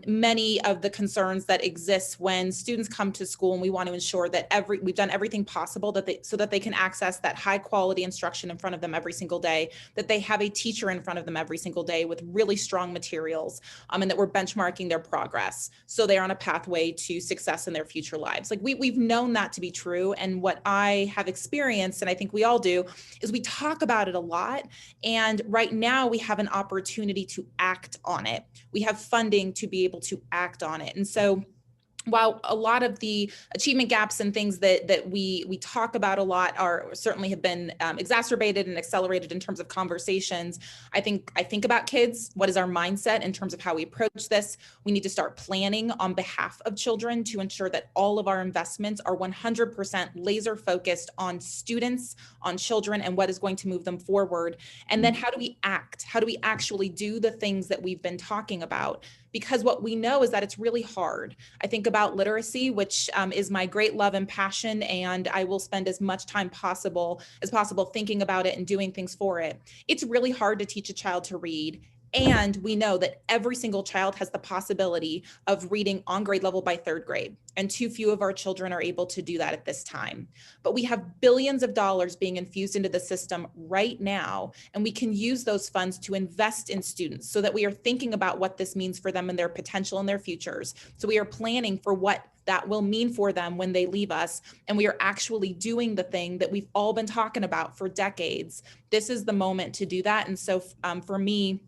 many of the concerns that exist when students come to school, and we want to ensure that we've done everything possible so that they can access that high quality instruction in front of them every single day, that they have a teacher in front of them every single day with really strong materials, and that we're benchmarking their progress so they're on a pathway to success in their future lives. Like we've known that to be true. And what I have experienced, and I think we all do, is we talk about it a lot. And right now we have an opportunity to act on it. We have funding to be able to act on it. And so while a lot of the achievement gaps and things that we talk about a lot certainly have been exacerbated and accelerated in terms of conversations, I think about kids. What is our mindset in terms of how we approach this? We need to start planning on behalf of children to ensure that all of our investments are 100% laser focused on students, on children, and what is going to move them forward. And then how do we act? How do we actually do the things that we've been talking about? Because what we know is that it's really hard. I think about literacy, which is my great love and passion, and I will spend as much time as possible thinking about it and doing things for it. It's really hard to teach a child to read. And we know that every single child has the possibility of reading on grade level by third grade. And too few of our children are able to do that at this time. But we have billions of dollars being infused into the system right now. And we can use those funds to invest in students so that we are thinking about what this means for them and their potential and their futures. So we are planning for what that will mean for them when they leave us. And we are actually doing the thing that we've all been talking about for decades. This is the moment to do that. And so for me,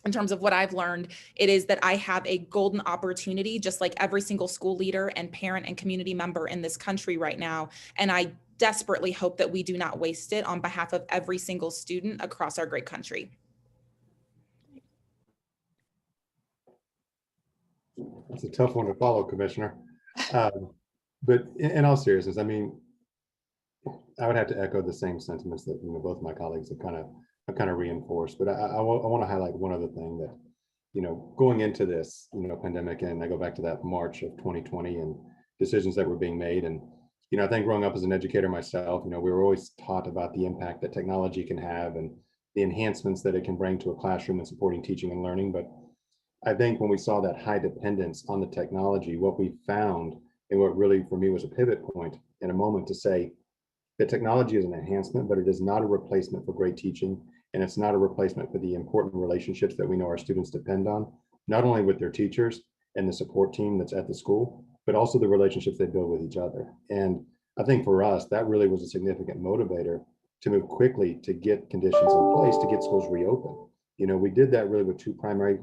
in terms of what I've learned, it is that I have a golden opportunity, just like every single school leader and parent and community member in this country right now. And I desperately hope that we do not waste it on behalf of every single student across our great country. It's a tough one to follow, Commissioner. But in all seriousness, I mean, I would have to echo the same sentiments that both my colleagues have kind of reinforced. But I want to highlight one other thing that, going into this, pandemic, and I go back to that March of 2020 and decisions that were being made. And, I think growing up as an educator myself, we were always taught about the impact that technology can have and the enhancements that it can bring to a classroom and supporting teaching and learning. But I think when we saw that high dependence on the technology, what we found, and what really for me was a pivot point in a moment to say, that technology is an enhancement, but it is not a replacement for great teaching. And it's not a replacement for the important relationships that we know our students depend on, not only with their teachers and the support team that's at the school, but also the relationships they build with each other. And I think for us, that really was a significant motivator to move quickly to get conditions in place to get schools reopened. We did that really with two primary,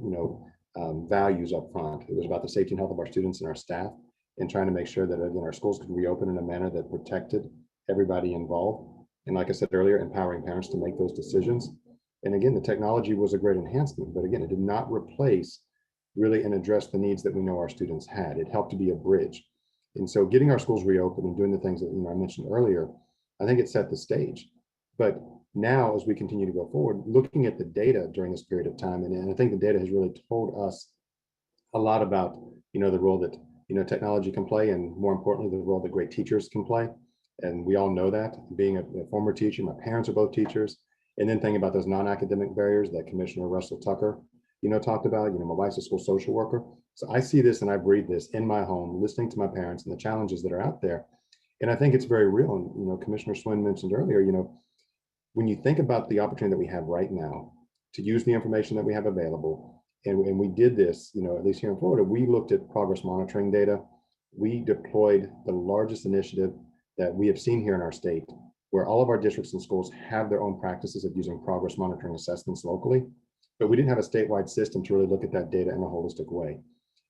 values up front. It was about the safety and health of our students and our staff, and trying to make sure that again our schools could reopen in a manner that protected everybody involved. And like I said earlier, empowering parents to make those decisions. And again, the technology was a great enhancement, but again, it did not replace really and address the needs that we know our students had. It helped to be a bridge. And so getting our schools reopened and doing the things that I mentioned earlier, I think it set the stage. But now, as we continue to go forward, looking at the data during this period of time, and I think the data has really told us a lot about, the role that, technology can play, and more importantly, the role that great teachers can play. And we all know that. Being a former teacher, my parents are both teachers, and then thinking about those non-academic barriers that Commissioner Russell Tucker, talked about. My wife's a school social worker. So I see this and I breathe this in my home, listening to my parents and the challenges that are out there. And I think it's very real. And, Commissioner Schwinn mentioned earlier, when you think about the opportunity that we have right now to use the information that we have available, and we did this, at least here in Florida, we looked at progress monitoring data. We deployed the largest initiative that we have seen here in our state, where all of our districts and schools have their own practices of using progress monitoring assessments locally, but we didn't have a statewide system to really look at that data in a holistic way.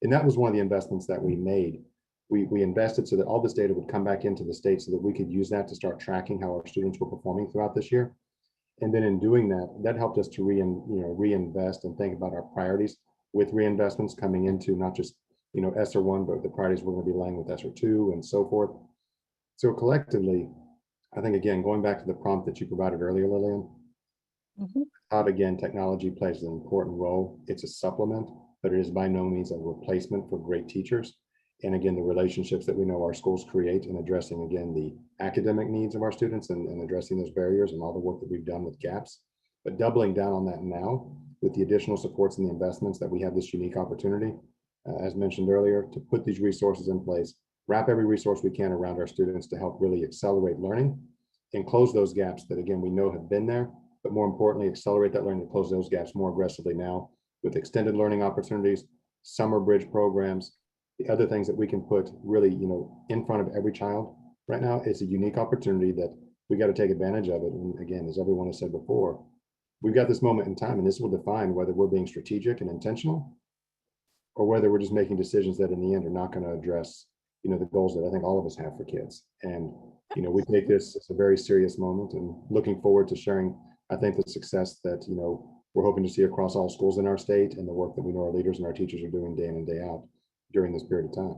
And that was one of the investments that we made. We invested so that all this data would come back into the state so that we could use that to start tracking how our students were performing throughout this year. And then in doing that, that helped us to reinvest and think about our priorities with reinvestments coming into not just ESSER 1, but the priorities we're going to be laying with ESSER 2 and so forth. So collectively, I think, again, going back to the prompt that you provided earlier, Lillian, how again, technology plays an important role. It's a supplement, but it is by no means a replacement for great teachers. And again, the relationships that we know our schools create in addressing, again, the academic needs of our students and addressing those barriers and all the work that we've done with gaps, but doubling down on that now with the additional supports and the investments that we have this unique opportunity, as mentioned earlier, to put these resources in place, wrap every resource we can around our students to help really accelerate learning and close those gaps that, again, we know have been there, but more importantly, accelerate that learning and close those gaps more aggressively now with extended learning opportunities, summer bridge programs, the other things that we can put really, in front of every child right now. It's a unique opportunity that we got to take advantage of it. And again, as everyone has said before, we've got this moment in time, and this will define whether we're being strategic and intentional or whether we're just making decisions that in the end are not going to address, the goals that I think all of us have for kids. And, we take this as a very serious moment and looking forward to sharing, I think, the success that, we're hoping to see across all schools in our state and the work that we know our leaders and our teachers are doing day in and day out during this period of time.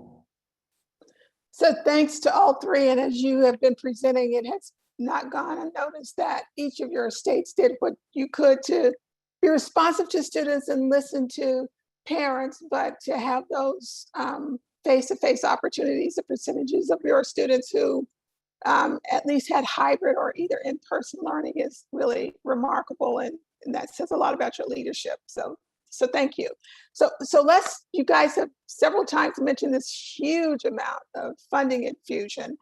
So thanks to all three. And as you have been presenting, it has not gone unnoticed that each of your states did what you could to be responsive to students and listen to parents, but to have those face-to-face opportunities, the percentages of your students who at least had hybrid or either in-person learning is really remarkable. And that says a lot about your leadership. So thank you. So you guys have several times mentioned this huge amount of funding infusion.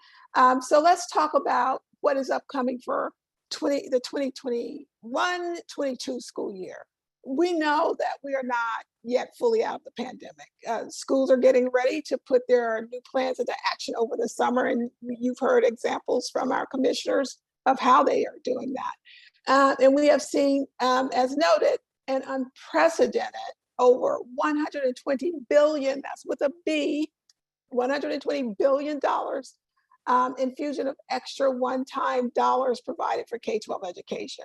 So let's talk about what is upcoming for the 2021-22 school year. We know that we are not yet fully out of the pandemic. Schools are getting ready to put their new plans into action over the summer. And you've heard examples from our commissioners of how they are doing that. And we have seen, as noted, an unprecedented over $120 billion, that's with a B, $120 billion infusion of extra one-time dollars provided for K-12 education.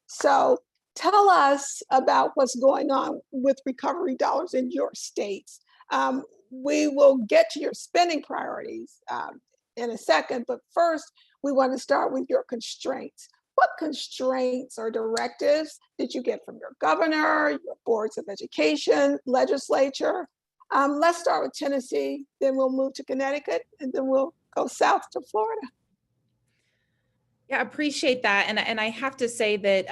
So tell us about what's going on with recovery dollars in your states. We will get to your spending priorities in a second, but first we want to start with your constraints. What constraints or directives did you get from your governor, your boards of education, legislature? Let's start with Tennessee, then we'll move to Connecticut, and then we'll go south to Florida. Yeah, I appreciate that. And I have to say that,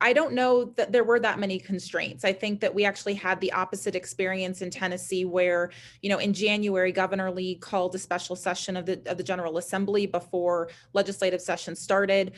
I don't know that there were that many constraints. I think that we actually had the opposite experience in Tennessee where, in January, Governor Lee called a special session of the General Assembly before legislative session started.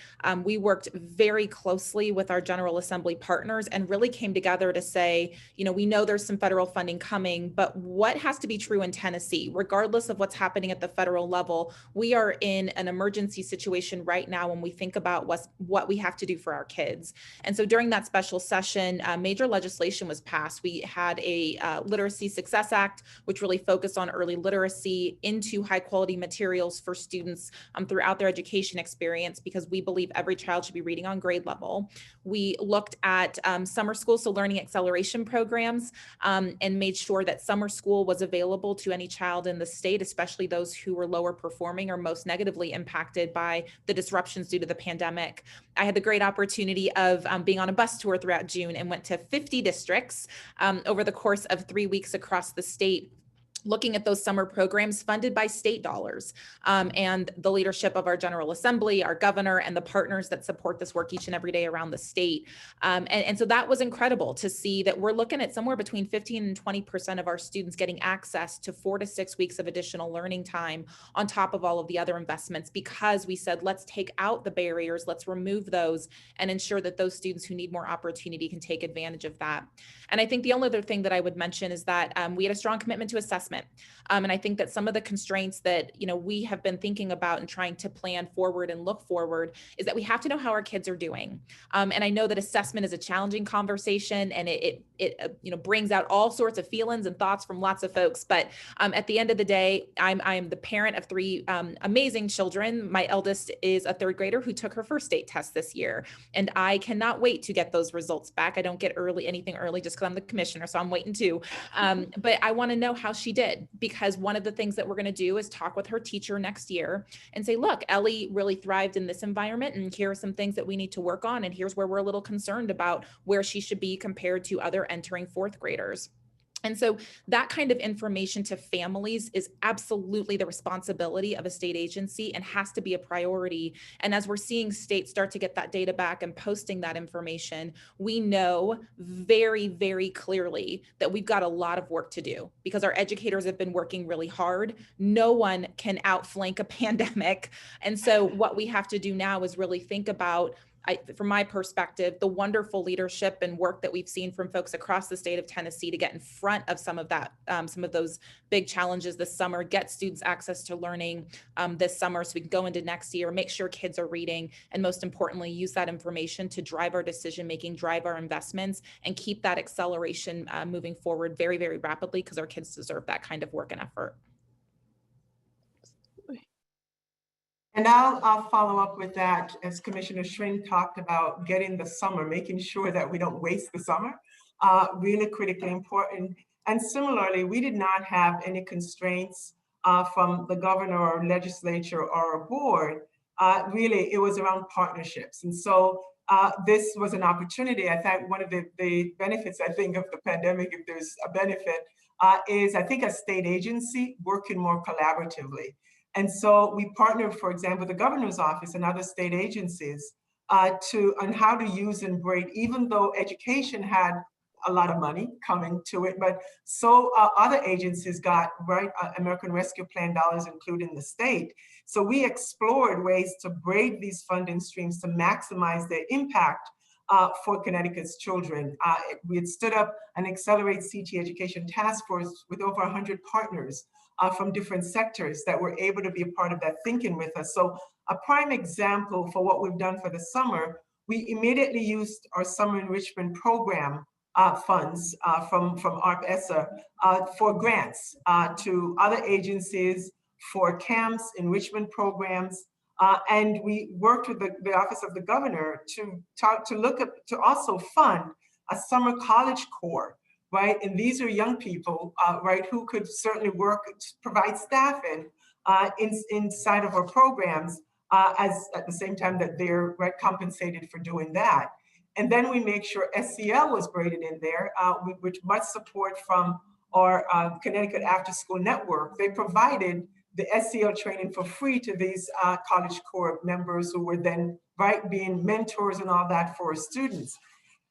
We worked very closely with our General Assembly partners and really came together to say, we know there's some federal funding coming, but what has to be true in Tennessee, regardless of what's happening at the federal level, we are in an emergency situation right now when we think about what we have to do for our kids. And so during that special session, major legislation was passed. We had a Literacy Success Act, which really focused on early literacy into high quality materials for students throughout their education experience, because we believe every child should be reading on grade level. We looked at summer school, so learning acceleration programs, and made sure that summer school was available to any child in the state, especially those who were lower performing or most negatively impacted by the disruptions due to the pandemic. I had the great opportunity of being on a bus tour throughout June and went to 50 districts over the course of 3 weeks across the state, looking at those summer programs funded by state dollars, and the leadership of our General Assembly, our governor, and the partners that support this work each and every day around the state. And so that was incredible to see that we're looking at somewhere between 15 and 20% of our students getting access to 4 to 6 weeks of additional learning time on top of all of the other investments, because we said, let's take out the barriers, let's remove those and ensure that those students who need more opportunity can take advantage of that. And I think the only other thing that I would mention is that we had a strong commitment to assessment. And I think that some of the constraints that we have been thinking about and trying to plan forward and look forward is that we have to know how our kids are doing. And I know that assessment is a challenging conversation, and it brings out all sorts of feelings and thoughts from lots of folks. But at the end of the day, I'm the parent of 3 amazing children. My eldest is a 3rd grader who took her first state test this year, and I cannot wait to get those results back. I don't get anything early just because I'm the commissioner, so I'm waiting too. But I want to know how she did, because one of the things that we're going to do is talk with her teacher next year and say, look, Ellie really thrived in this environment, and here are some things that we need to work on, and here's where we're a little concerned about where she should be compared to other entering 4th graders. And so that kind of information to families is absolutely the responsibility of a state agency and has to be a priority. And as we're seeing states start to get that data back and posting that information, we know very, very clearly that we've got a lot of work to do, because our educators have been working really hard. No one can outflank a pandemic. And so what we have to do now is really think about, from my perspective, the wonderful leadership and work that we've seen from folks across the state of Tennessee to get in front of some of that, some of those big challenges this summer, get students access to learning this summer so we can go into next year, make sure kids are reading, and most importantly, use that information to drive our decision-making, drive our investments, and keep that acceleration moving forward very, very rapidly, because our kids deserve that kind of work and effort. And I'll follow up with that, as Commissioner Schwinn talked about getting the summer, making sure that we don't waste the summer, really critically important. And similarly, we did not have any constraints from the governor or legislature or a board. Really, it was around partnerships. And so this was an opportunity. I think one of the benefits, I think, of the pandemic, if there's a benefit, is I think a state agency working more collaboratively. And so we partnered, for example, the governor's office and other state agencies on how to use and grade, even though education had a lot of money coming to it, but so other agencies got American Rescue Plan dollars, including the state. So we explored ways to braid these funding streams to maximize their impact for Connecticut's children. We had stood up an Accelerate CT Education Task Force with over 100 partners from different sectors that were able to be a part of that thinking with us. So a prime example for what we've done for the summer, we immediately used our summer enrichment program funds from ARP-ESSA for grants to other agencies for camps, enrichment programs, and we worked with the Office of the Governor to also fund a summer college corps, right? And these are young people, right, who could certainly work, provide staffing inside of our programs, as at the same time that they're compensated for doing that. And then we make sure SEL was braided in there, with much support from our Connecticut After School Network. They provided the SEL training for free to these College Corps members who were then being mentors and all that for students.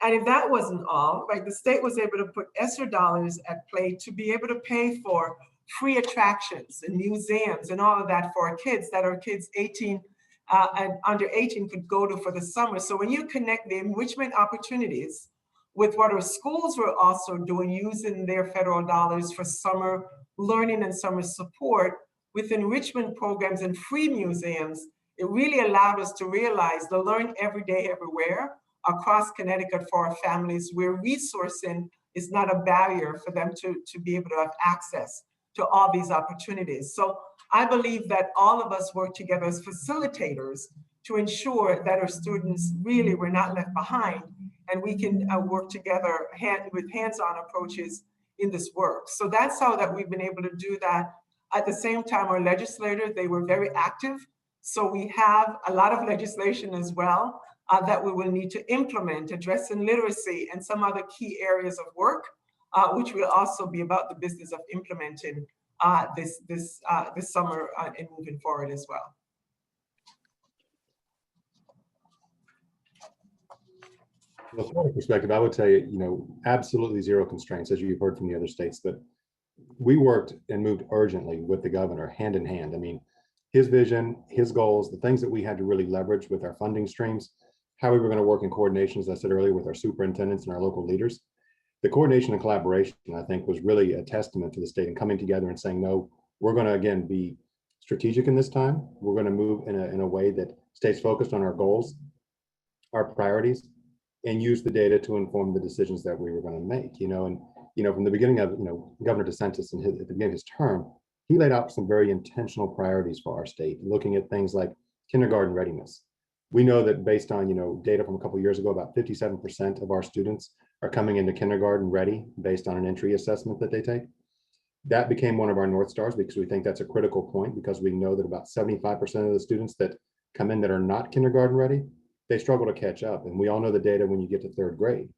And if that wasn't all, right, the state was able to put ESSER dollars at play to be able to pay for free attractions and museums and all of that for our kids, that our kids 18 and under 18 could go to for the summer. So when you connect the enrichment opportunities with what our schools were also doing, using their federal dollars for summer learning and summer support with enrichment programs and free museums, it really allowed us to realize the learn every day, everywhere across Connecticut for our families, where resourcing is not a barrier for them to be able to have access to all these opportunities. So I believe that all of us work together as facilitators to ensure that our students really were not left behind, and we can work together with hands-on approaches in this work. So that's how that we've been able to do that. At the same time, our legislators, they were very active. So we have a lot of legislation as well that we will need to implement, addressing literacy and some other key areas of work, which will also be about the business of implementing this summer and moving forward as well. Well, from my perspective, I would tell you, absolutely zero constraints, as you've heard from the other states, but we worked and moved urgently with the governor hand in hand. I mean, his vision, his goals, the things that we had to really leverage with our funding streams, how we were going to work in coordination, as I said earlier, with our superintendents and our local leaders. The coordination and collaboration, I think, was really a testament to the state and coming together and saying, no, we're going to, again, be strategic in this time. We're going to move in a way that stays focused on our goals, our priorities, and use the data to inform the decisions that we were going to make. From the beginning of, Governor DeSantis and at the beginning of his term, he laid out some very intentional priorities for our state, looking at things like kindergarten readiness. We know that based on, data from a couple of years ago, about 57% of our students are coming into kindergarten ready based on an entry assessment that they take. That became one of our North Stars because we think that's a critical point, because we know that about 75% of the students that come in that are not kindergarten ready, they struggle to catch up. And we all know the data when you get to third grade.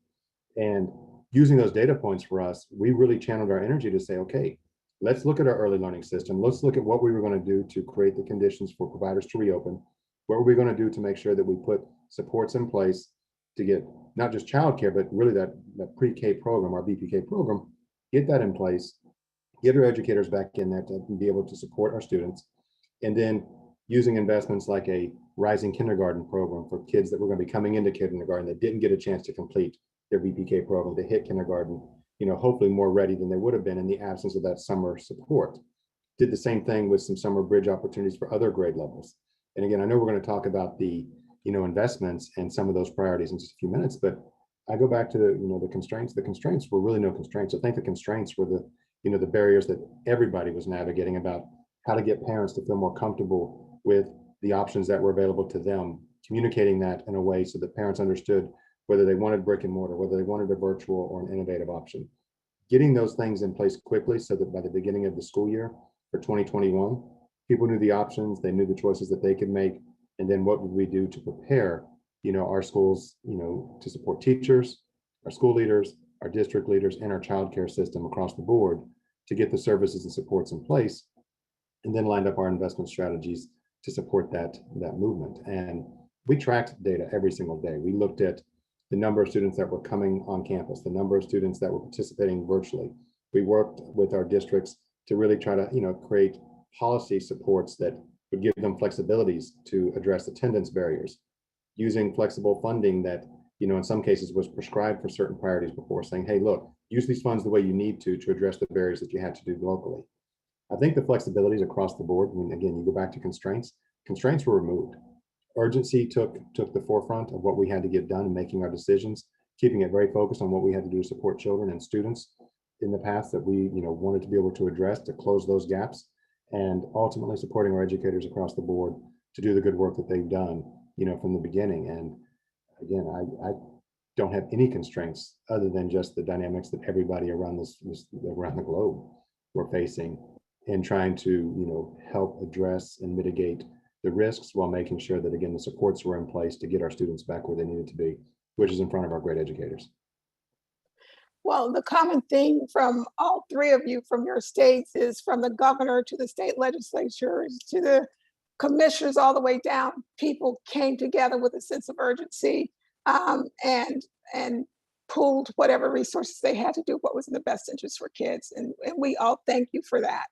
And using those data points for us, we really channeled our energy to say, okay, let's look at our early learning system. Let's look at what we were going to do to create the conditions for providers to reopen. What were we going to do to make sure that we put supports in place to get not just childcare, but really that pre-K program, our BPK program, get that in place, get our educators back in there to be able to support our students. And then using investments like a rising kindergarten program for kids that were going to be coming into kindergarten that didn't get a chance to complete their BPK program to hit kindergarten, hopefully more ready than they would have been in the absence of that summer support. Did the same thing with some summer bridge opportunities for other grade levels. And again, I know we're going to talk about the, investments and some of those priorities in just a few minutes, but I go back to the constraints. The constraints were really no constraints. I think the constraints were the barriers that everybody was navigating about how to get parents to feel more comfortable with the options that were available to them, communicating that in a way so that parents understood whether they wanted brick and mortar, whether they wanted a virtual or an innovative option. Getting those things in place quickly so that by the beginning of the school year for 2021, people knew the options, they knew the choices that they could make, and then what would we do to prepare, our schools, to support teachers, our school leaders, our district leaders, and our childcare system across the board to get the services and supports in place, and then lined up our investment strategies to support that movement. And we tracked data every single day. We looked at the number of students that were coming on campus, the number of students that were participating virtually. We worked with our districts to really try to, create policy supports that would give them flexibilities to address attendance barriers, using flexible funding that, in some cases was prescribed for certain priorities before, saying, hey, look, use these funds the way you need to address the barriers that you had to do locally. I think the flexibilities across the board, again, you go back to constraints were removed. Urgency took the forefront of what we had to get done in making our decisions, keeping it very focused on what we had to do to support children and students in the past that we wanted to be able to address, to close those gaps, and ultimately supporting our educators across the board to do the good work that they've done, from the beginning. And again, I don't have any constraints other than just the dynamics that everybody around around the globe were facing in trying to, help address and mitigate the risks while making sure that, again, the supports were in place to get our students back where they needed to be, which is in front of our great educators. Well, the common theme from all three of you from your states is from the governor to the state legislatures to the commissioners all the way down. People came together with a sense of urgency and pooled whatever resources they had to do what was in the best interest for kids. And we all thank you for that.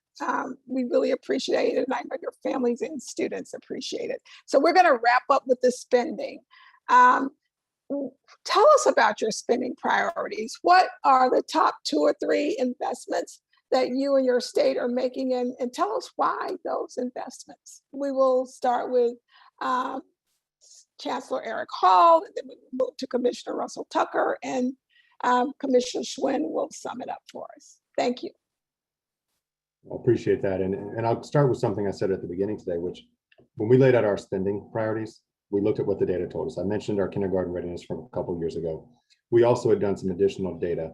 We really appreciate it. And I know your families and students appreciate it. So we're going to wrap up with the spending. Tell us about your spending priorities. What are the top 2 or 3 investments that you and your state are making, and tell us why those investments? We will start with Chancellor Eric Hall, and then we will move to Commissioner Russell Tucker, and Commissioner Schwinn will sum it up for us. Thank you. I appreciate that. And I'll start with something I said at the beginning today, which when we laid out our spending priorities, we looked at what the data told us. I mentioned our kindergarten readiness from a couple of years ago. We also had done some additional data,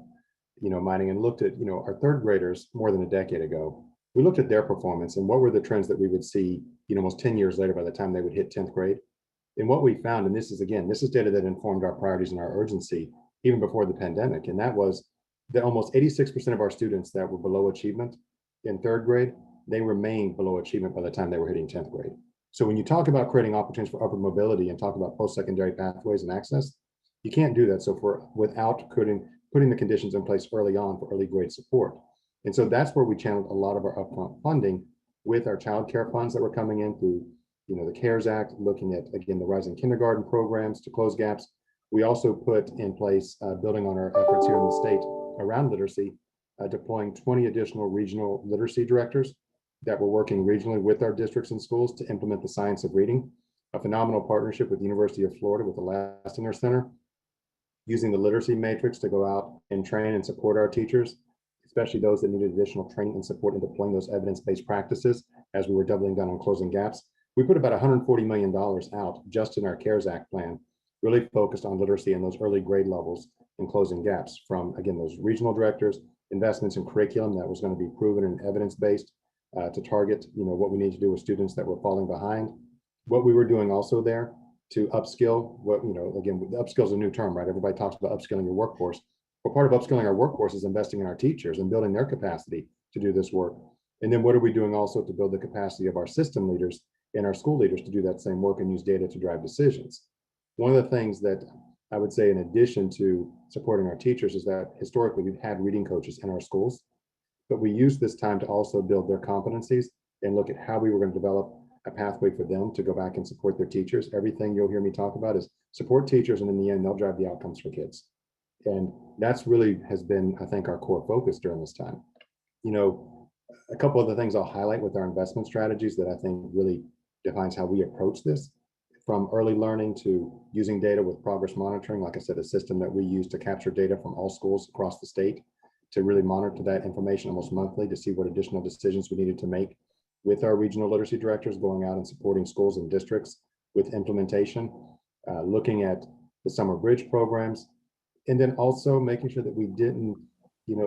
mining, and looked at, our 3rd graders more than a decade ago. We looked at their performance and what were the trends that we would see, almost 10 years later by the time they would hit 10th grade. And what we found, and this is data that informed our priorities and our urgency even before the pandemic, and that was that almost 86% of our students that were below achievement in 3rd grade, they remained below achievement by the time they were hitting 10th grade. So when you talk about creating opportunities for upward mobility and talk about post-secondary pathways and access, you can't do that without putting the conditions in place early on for early grade support. And so that's where we channeled a lot of our upfront funding with our child care funds that were coming in through the CARES Act, looking at, again, the rising kindergarten programs to close gaps. We also put in place, building on our efforts here in the state around literacy, deploying 20 additional regional literacy directors that were working regionally with our districts and schools to implement the science of reading, a phenomenal partnership with the University of Florida with the Lastinger Center, using the literacy matrix to go out and train and support our teachers, especially those that needed additional training and support in deploying those evidence-based practices as we were doubling down on closing gaps. We put about $140 million out just in our CARES Act plan, really focused on literacy and those early grade levels and closing gaps from, again, those regional directors, investments in curriculum that was going to be proven and evidence-based to target, what we need to do with students that were falling behind. What we were doing also there to upskill, again, upskill is a new term, right? Everybody talks about upskilling your workforce. But part of upskilling our workforce is investing in our teachers and building their capacity to do this work. And then what are we doing also to build the capacity of our system leaders and our school leaders to do that same work and use data to drive decisions? One of the things that I would say, in addition to supporting our teachers, is that historically we've had reading coaches in our schools, but we used this time to also build their competencies and look at how we were going to develop a pathway for them to go back and support their teachers. Everything you'll hear me talk about is support teachers, and in the end, they'll drive the outcomes for kids. And that's really has been, I think, our core focus during this time. A couple of the things I'll highlight with our investment strategies that I think really defines how we approach this, from early learning to using data with progress monitoring. Like I said, a system that we use to capture data from all schools across the state to really monitor that information almost monthly to see what additional decisions we needed to make with our regional literacy directors, going out and supporting schools and districts with implementation, looking at the summer bridge programs, and then also making sure that we didn't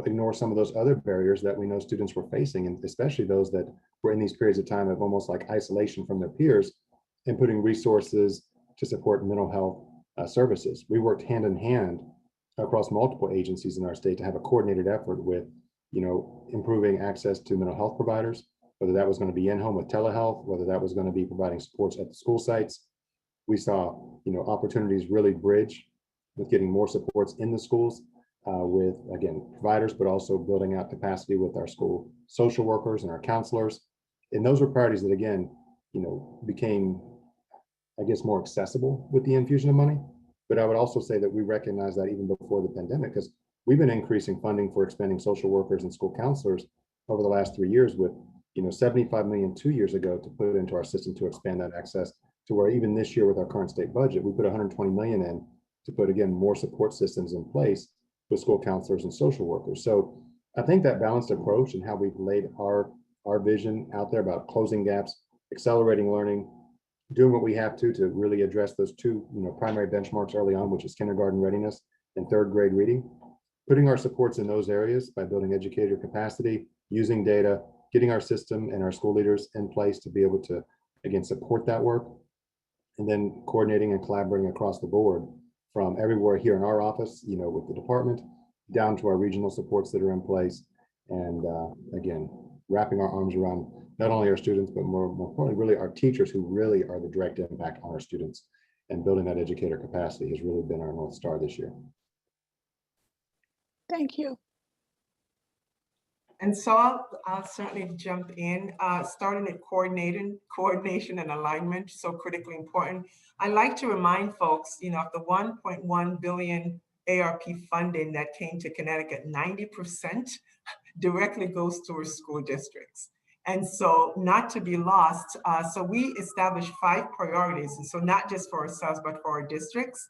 ignore some of those other barriers that we know students were facing, and especially those that were in these periods of time of almost like isolation from their peers, and putting resources to support mental health services. We worked hand in hand across multiple agencies in our state to have a coordinated effort with, improving access to mental health providers, whether that was going to be in-home with telehealth, whether that was going to be providing supports at the school sites. We saw, opportunities really bridge with getting more supports in the schools with, again, providers, but also building out capacity with our school social workers and our counselors. And those were priorities that, again, became, I guess, more accessible with the infusion of money. But I would also say that we recognize that even before the pandemic, because we've been increasing funding for expanding social workers and school counselors over the last 3 years with, $75 million 2 years ago to put into our system to expand that access, to where even this year with our current state budget, we put $120 million in to put, again, more support systems in place with school counselors and social workers. So I think that balanced approach and how we've laid our vision out there about closing gaps, accelerating learning, doing what we have to really address those two primary benchmarks early on, which is kindergarten readiness and 3rd grade reading, putting our supports in those areas by building educator capacity, using data, getting our system and our school leaders in place to be able to, again, support that work, and then coordinating and collaborating across the board from everywhere here in our office, with the department, down to our regional supports that are in place. And again, wrapping our arms around not only our students, but more importantly, really our teachers, who really are the direct impact on our students, and building that educator capacity has really been our North Star this year. Thank you. And so I'll certainly jump in, starting at coordination and alignment, so critically important. I like to remind folks, of the 1.1 billion ARP funding that came to Connecticut, 90% directly goes towards school districts. And so not to be lost, so we established 5 priorities. And so not just for ourselves, but for our districts.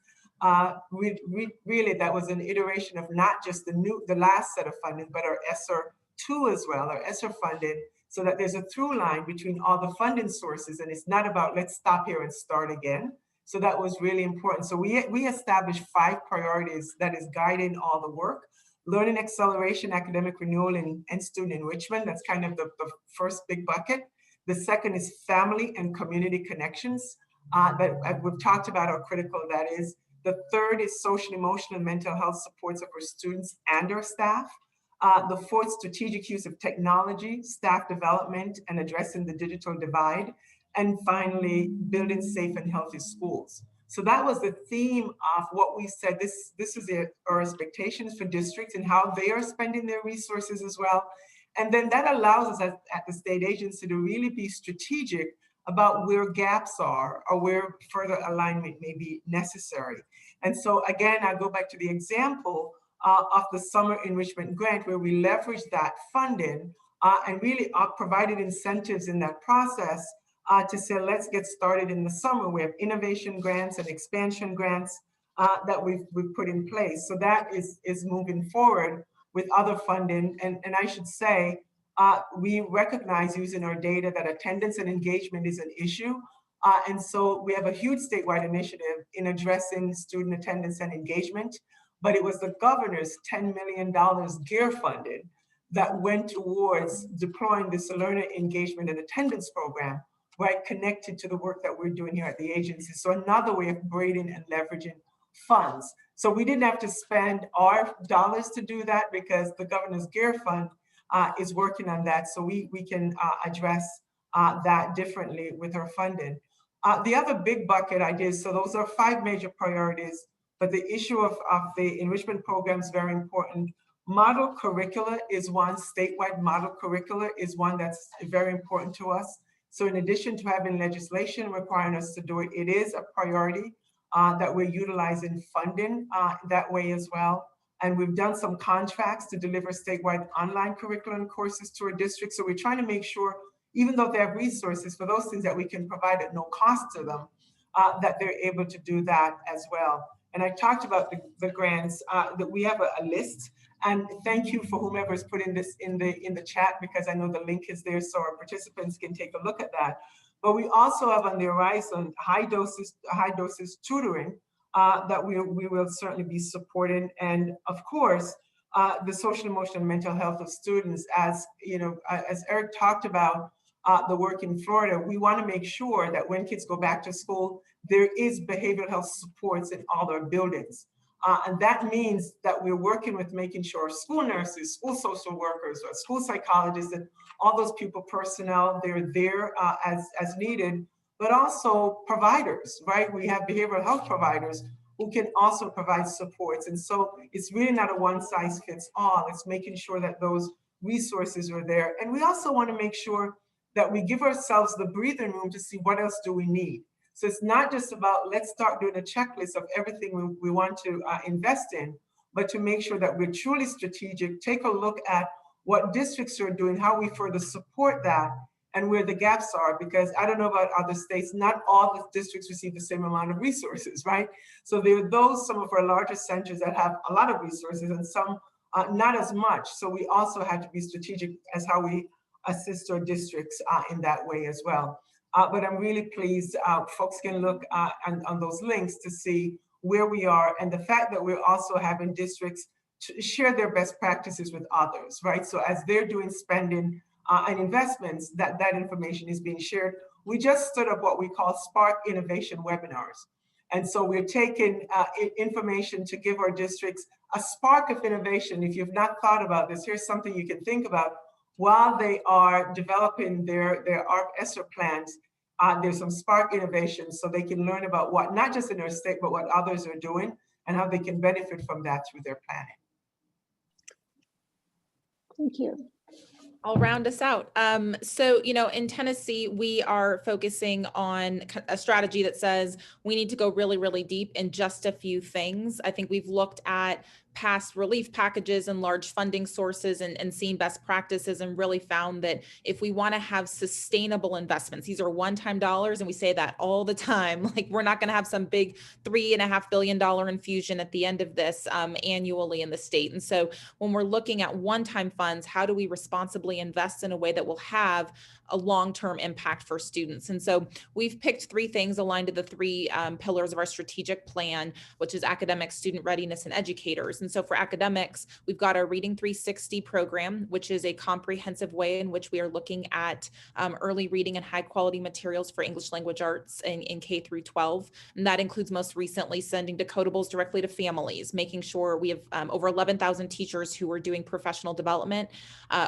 Really, that was an iteration of not just the last set of funding, but our ESSER 2 as well, our ESSER funding, so that there's a through line between all the funding sources, and it's not about let's stop here and start again. So that was really important. So we established 5 priorities that is guiding all the work. Learning acceleration, academic renewal, and student enrichment. That's kind of the first big bucket. The second is family and community connections that we've talked about how critical that is. The third is social, emotional, and mental health supports of our students and our staff. The fourth, strategic use of technology, staff development, and addressing the digital divide. And finally, building safe and healthy schools. So that was the theme of what we said. This is our expectations for districts and how they are spending their resources as well. And then that allows us at the state agency to really be strategic about where gaps are or where further alignment may be necessary. And so again, I go back to the example of the summer enrichment grant where we leveraged that funding and really provided incentives in that process to say, let's get started in the summer. We have innovation grants and expansion grants that we've put in place. So that is moving forward with other funding. And I should say, we recognize using our data that attendance and engagement is an issue. And so we have a huge statewide initiative in addressing student attendance and engagement, but it was the governor's $10 million GEAR funded that went towards deploying this learner engagement and attendance program, right, connected to the work that we're doing here at the agency. So another way of braiding and leveraging funds. So we didn't have to spend our dollars to do that because the governor's GEAR fund is working on that. So we can address that differently with our funding. The other big bucket ideas, so those are 5 major priorities, but the issue of the enrichment program is very important. Model curricula is one, statewide model curricula is one that's very important to us. So in addition to having legislation requiring us to do it, it is a priority that we're utilizing funding that way as well. And we've done some contracts to deliver statewide online curriculum courses to our districts. So we're trying to make sure, even though they have resources for those things that we can provide at no cost to them, that they're able to do that as well. And I talked about the grants, that we have a list. And thank you for whomever is putting this in the chat, because I know the link is there so our participants can take a look at that. But we also have on the horizon high doses tutoring that we will certainly be supporting. And of course, the social, emotional, and mental health of students, as as Eric talked about the work in Florida, we want to make sure that when kids go back to school, there is behavioral health supports in all our buildings. And that means that we're working with making sure school nurses, school social workers, or school psychologists, and all those pupil personnel, they're there as needed, but also providers, right? We have behavioral health providers who can also provide supports. And so it's really not a one size fits all. It's making sure that those resources are there. And we also want to make sure that we give ourselves the breathing room to see what else do we need. So it's not just about let's start doing a checklist of everything we want to invest in, but to make sure that we're truly strategic, take a look at what districts are doing, how we further support that, and where the gaps are, because I don't know about other states, not all the districts receive the same amount of resources, right? So there are those, some of our largest centers that have a lot of resources and some not as much. So we also have to be strategic as how we assist our districts in that way as well. But I'm really pleased, folks can look on those links to see where we are, and the fact that we're also having districts to share their best practices with others, right? So as they're doing spending and investments, that information is being shared. We just stood up what we call Spark Innovation webinars. And so we're taking information to give our districts a spark of innovation. If you've not thought about this, here's something you can think about. While they are developing their ARP-ESSER plans, there's some Spark innovations so they can learn about what, not just in their state, but what others are doing and how they can benefit from that through their planning. Thank you. I'll round us out. So, in Tennessee, we are focusing on a strategy that says we need to go really, really deep in just a few things. I think we've looked at past relief packages and large funding sources and seen best practices and really found that if we want to have sustainable investments, these are one-time dollars, and we say that all the time, like we're not going to have some big $3.5 billion infusion at the end of this annually in the state. And so when we're looking at one-time funds, how do we responsibly invest in a way that will have a long-term impact for students? And so we've picked three things aligned to the three pillars of our strategic plan, which is academics, student readiness, and educators. And so for academics, we've got our Reading 360 program, which is a comprehensive way in which we are looking at early reading and high quality materials for English language arts in K through 12. And that includes most recently sending decodables directly to families, making sure we have over 11,000 teachers who are doing professional development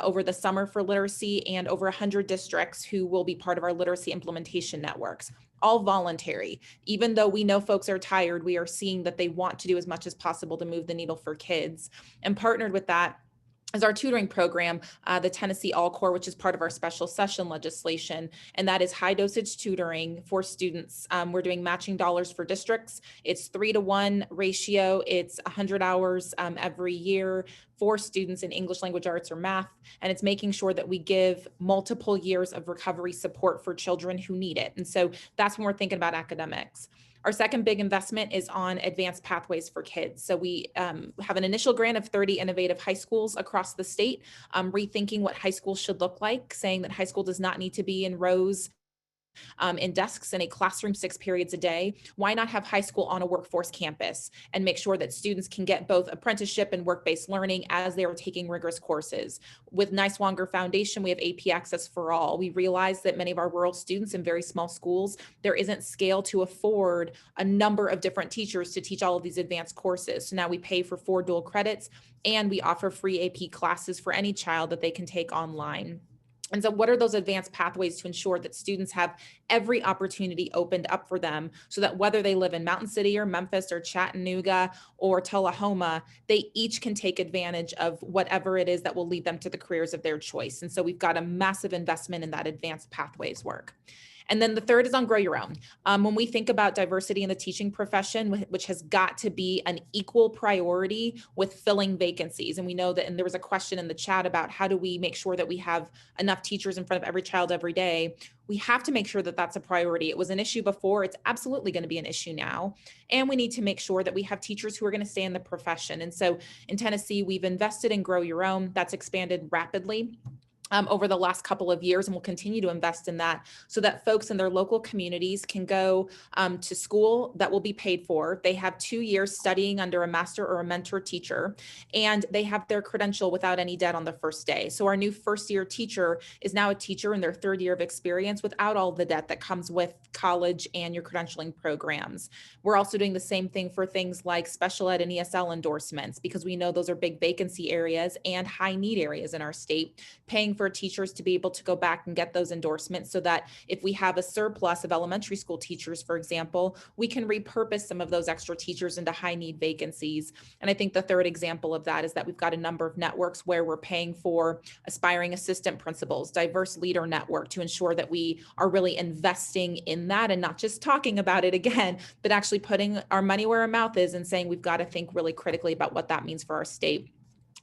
over the summer for literacy, and over 100 districts who will be part of our literacy implementation networks. All voluntary. Even though we know folks are tired, we are seeing that they want to do as much as possible to move the needle for kids. And partnered with that is our tutoring program, the Tennessee All-Core, which is part of our special session legislation, and that is high dosage tutoring for students. We're doing matching dollars for districts. It's 3-to-1 ratio. It's 100 hours every year for students in English language arts or math, and it's making sure that we give multiple years of recovery support for children who need it. And so that's when we're thinking about academics. Our second big investment is on advanced pathways for kids. So we have an initial grant of 30 innovative high schools across the state, rethinking what high school should look like, saying that high school does not need to be in rows in desks in a classroom 6 periods a day. Why not have high school on a workforce campus and make sure that students can get both apprenticeship and work-based learning as they are taking rigorous courses? With Niswonger Foundation, we have AP Access for All. We realize that many of our rural students in very small schools, there isn't scale to afford a number of different teachers to teach all of these advanced courses. So now we pay for 4 dual credits, and we offer free AP classes for any child that they can take online. And so what are those advanced pathways to ensure that students have every opportunity opened up for them, so that whether they live in Mountain City or Memphis or Chattanooga or Tullahoma, they each can take advantage of whatever it is that will lead them to the careers of their choice. And so we've got a massive investment in that advanced pathways work. And then the third is on Grow Your Own. When we think about diversity in the teaching profession, which has got to be an equal priority with filling vacancies. And we know that, and there was a question in the chat about how do we make sure that we have enough teachers in front of every child every day. We have to make sure that that's a priority. It was an issue before, it's absolutely going to be an issue now. And we need to make sure that we have teachers who are going to stay in the profession. And so in Tennessee, we've invested in Grow Your Own. That's expanded rapidly over the last couple of years, and we'll continue to invest in that so that folks in their local communities can go to school that will be paid for. They have 2 years studying under a master or a mentor teacher, and they have their credential without any debt on the first day. So our new first-year teacher is now a teacher in their 3rd year of experience without all the debt that comes with college and your credentialing programs. We're also doing the same thing for things like special ed and ESL endorsements, because we know those are big vacancy areas and high need areas in our state, paying for teachers to be able to go back and get those endorsements so that if we have a surplus of elementary school teachers, for example, we can repurpose some of those extra teachers into high need vacancies. And I think the third example of that is that we've got a number of networks where we're paying for aspiring assistant principals, diverse leader network, to ensure that we are really investing in that and not just talking about it again, but actually putting our money where our mouth is and saying we've got to think really critically about what that means for our state.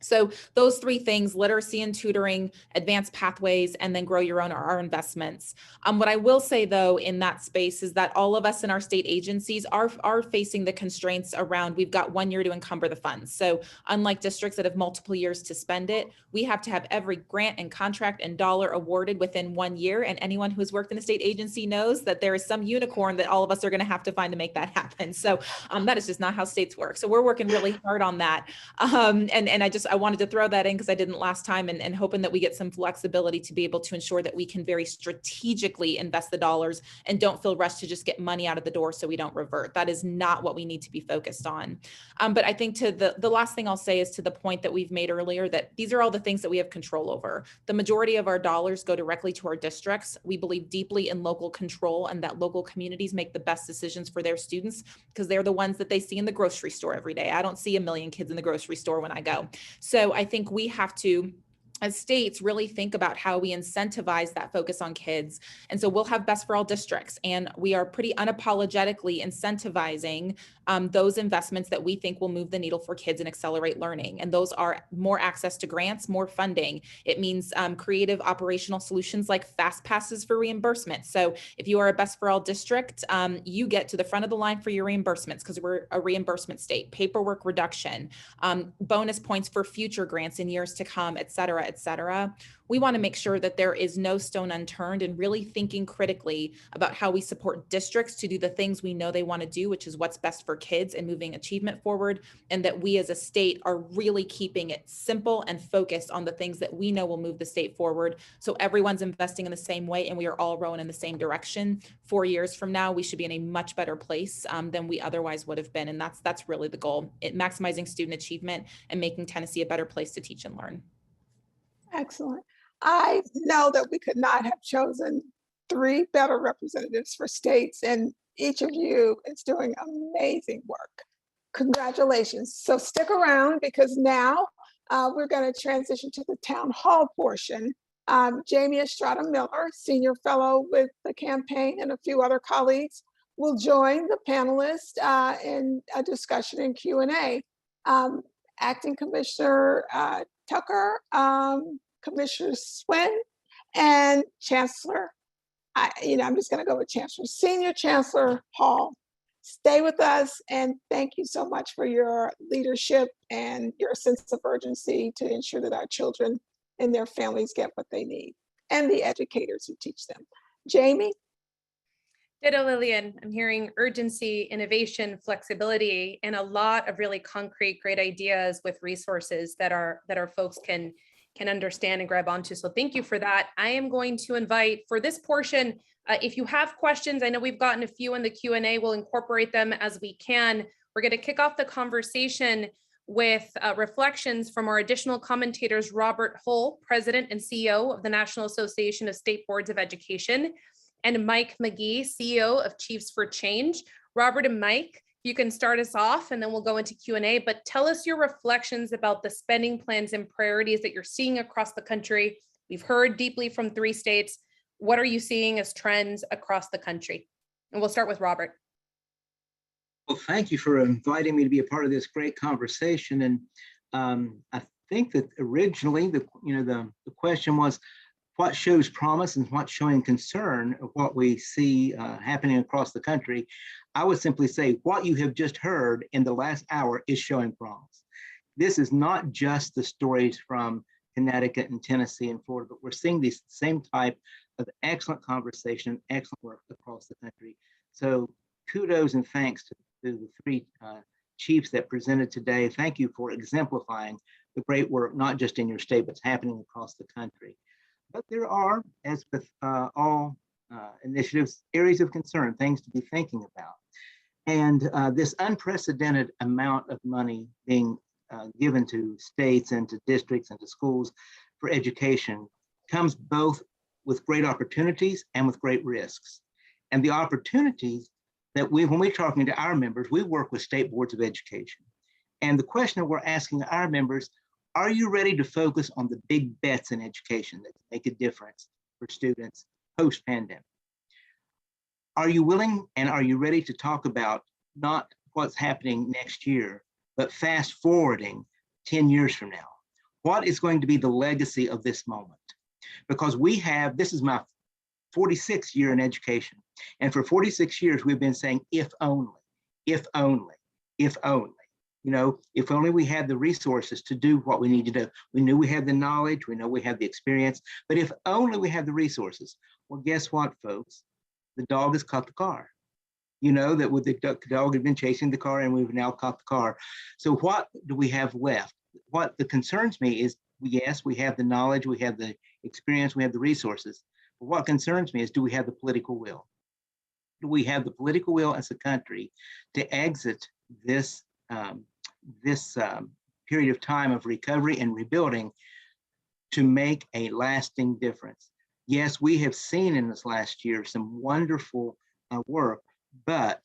So those 3 things, literacy and tutoring, advanced pathways, and then Grow Your Own, are our investments. What I will say though in that space is that all of us in our state agencies are facing the constraints around, we've got 1 year to encumber the funds. So unlike districts that have multiple years to spend it, we have to have every grant and contract and dollar awarded within 1 year. And anyone who's worked in a state agency knows that there is some unicorn that all of us are going to have to find to make that happen. So that is just not how states work. So we're working really hard on that. I wanted to throw that in because I didn't last time, and hoping that we get some flexibility to be able to ensure that we can very strategically invest the dollars and don't feel rushed to just get money out of the door so we don't revert. That is not what we need to be focused on. But I think to the last thing I'll say is to the point that we've made earlier, that these are all the things that we have control over. The majority of our dollars go directly to our districts. We believe deeply in local control and that local communities make the best decisions for their students because they're the ones that they see in the grocery store every day. I don't see 1 million kids in the grocery store when I go. So I think we have to as states really think about how we incentivize that focus on kids. And so we'll have Best for All districts, and we are pretty unapologetically incentivizing those investments that we think will move the needle for kids and accelerate learning. And those are more access to grants, more funding. It means creative operational solutions like fast passes for reimbursement. So if you are a Best for All district, you get to the front of the line for your reimbursements because we're a reimbursement state, paperwork reduction, bonus points for future grants in years to come, et cetera, et cetera. We want to make sure that there is no stone unturned and really thinking critically about how we support districts to do the things we know they want to do, which is what's best for kids and moving achievement forward, and that we as a state are really keeping it simple and focused on the things that we know will move the state forward. So everyone's investing in the same way and we are all rowing in the same direction. 4 years from now, we should be in a much better place than we otherwise would have been. And that's really the goal, maximizing student achievement and making Tennessee a better place to teach and learn. Excellent. I know that we could not have chosen 3 better representatives for states, and each of you is doing amazing work. Congratulations. So stick around because now we're going to transition to the town hall portion. Jeimee Estrada-Miller, Senior Fellow with the campaign, and a few other colleagues will join the panelists in a discussion and Q&A. Acting Commissioner Tucker, Commissioner Schwinn, and Chancellor, I'm just going to go with Chancellor, Senior Chancellor Hall. Stay with us, and thank you so much for your leadership and your sense of urgency to ensure that our children and their families get what they need, and the educators who teach them. Jeimee? Ditto, Lillian. I'm hearing urgency, innovation, flexibility, and a lot of really concrete, great ideas with resources that our folks can understand and grab onto. So thank you for that. I am going to invite for this portion, if you have questions, I know we've gotten a few in the Q&A, we'll incorporate them as we can. We're going to kick off the conversation with reflections from our additional commentators, Robert Hull, President and CEO of the National Association of State Boards of Education, and Mike Magee, CEO of Chiefs for Change. Robert and Mike, you can start us off and then we'll go into Q&A, but tell us your reflections about the spending plans and priorities that you're seeing across the country. We've heard deeply from 3 states. What are you seeing as trends across the country? And we'll start with Robert. Well, thank you for inviting me to be a part of this great conversation. And I think that originally the question was, what shows promise and what's showing concern of what we see happening across the country. I would simply say what you have just heard in the last hour is showing promise. This is not just the stories from Connecticut and Tennessee and Florida, but we're seeing this same type of excellent conversation, excellent work across the country. So kudos and thanks to the 3 chiefs that presented today. Thank you for exemplifying the great work, not just in your state, but it's happening across the country. But there are, as with all initiatives, areas of concern, things to be thinking about. And this unprecedented amount of money being given to states and to districts and to schools for education comes both with great opportunities and with great risks. And the opportunities that when we're talking to our members, we work with state boards of education. And the question that we're asking our members, are you ready to focus on the big bets in education that make a difference for students post-pandemic? Are you willing and are you ready to talk about not what's happening next year, but fast forwarding 10 years from now? What is going to be the legacy of this moment? Because this is my 46th year in education. And for 46 years, we've been saying, if only, if only, if only. If only we had the resources to do what we need to do. We knew we had the knowledge, we know we have the experience, but if only we had the resources. Well, guess what, folks? The dog has caught the car. The dog had been chasing the car and we've now caught the car. So what do we have left? What concerns me is, yes, we have the knowledge, we have the experience, we have the resources. But what concerns me is, do we have the political will? Do we have the political will as a country to exit this period of time of recovery and rebuilding to make a lasting difference? Yes, we have seen in this last year some wonderful work, but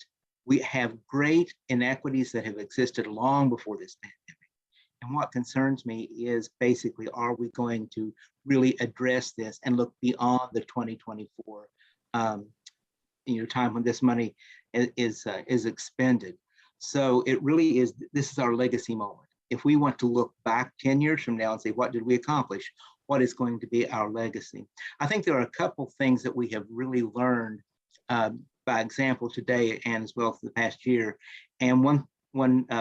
we have great inequities that have existed long before this pandemic. And what concerns me is basically, are we going to really address this and look beyond the 2024 time when this money is expended? So it really is, this is our legacy moment. If we want to look back 10 years from now and say, what did we accomplish? What is going to be our legacy? I think there are a couple things that we have really learned by example today and as well for the past year. And one